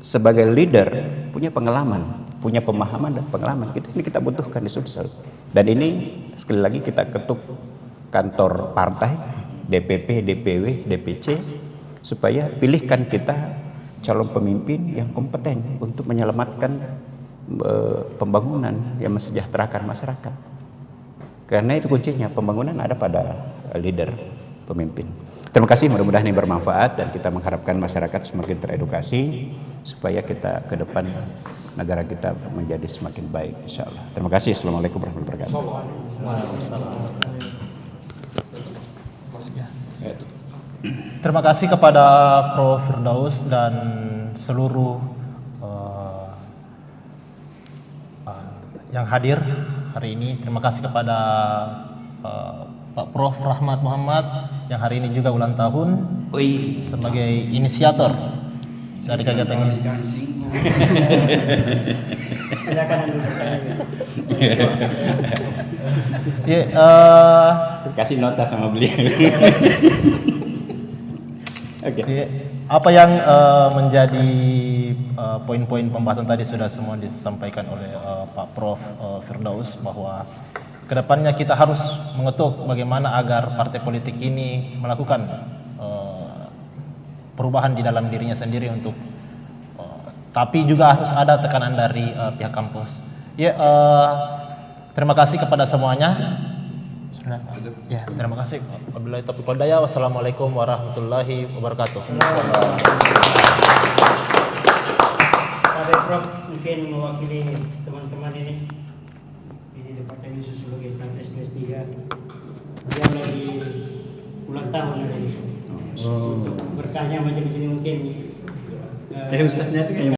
sebagai leader punya pengalaman, punya pemahaman dan pengalaman. Ini kita butuhkan di Sulsel. Dan ini sekali lagi kita ketuk kantor partai, DPP, DPW, DPC, supaya pilihkan kita calon pemimpin yang kompeten untuk menyelamatkan pembangunan yang mesejahterakan masyarakat. Karena itu kuncinya, pembangunan ada pada leader, pemimpin. Terima kasih, mudah-mudahan ini bermanfaat dan kita mengharapkan masyarakat semakin teredukasi supaya kita ke depan negara kita menjadi semakin baik, insyaallah. Terima kasih. Assalamualaikum warahmatullahi wabarakatuh. Terima kasih kepada Prof. Firdaus dan seluruh yang hadir hari ini. Terima kasih kepada Pak Prof. Rahmat Muhammad yang hari ini juga ulang tahun sebagai inisiator dari kegiatan ini. Kasih nota sama beliau. Apa yang menjadi poin-poin pembahasan tadi sudah semua disampaikan oleh Pak Prof. Firdaus, bahwa kedepannya kita harus mengetuk bagaimana agar partai politik ini melakukan perubahan di dalam dirinya sendiri untuk tapi juga harus ada tekanan dari pihak kampus. Ya, terima kasih kepada semuanya. Sudah. Ya, terima kasih. Wabillahi taufiq wal hidayah. Wassalamualaikum warahmatullahi wabarakatuh. Pak Prof mungkin mewakili teman-teman ini Departemen Sosiologi sampai S3 dia lagi ulang tahun hari ini. Untuk berkahnya majelis ini mungkin Ustaznya itu kayaknya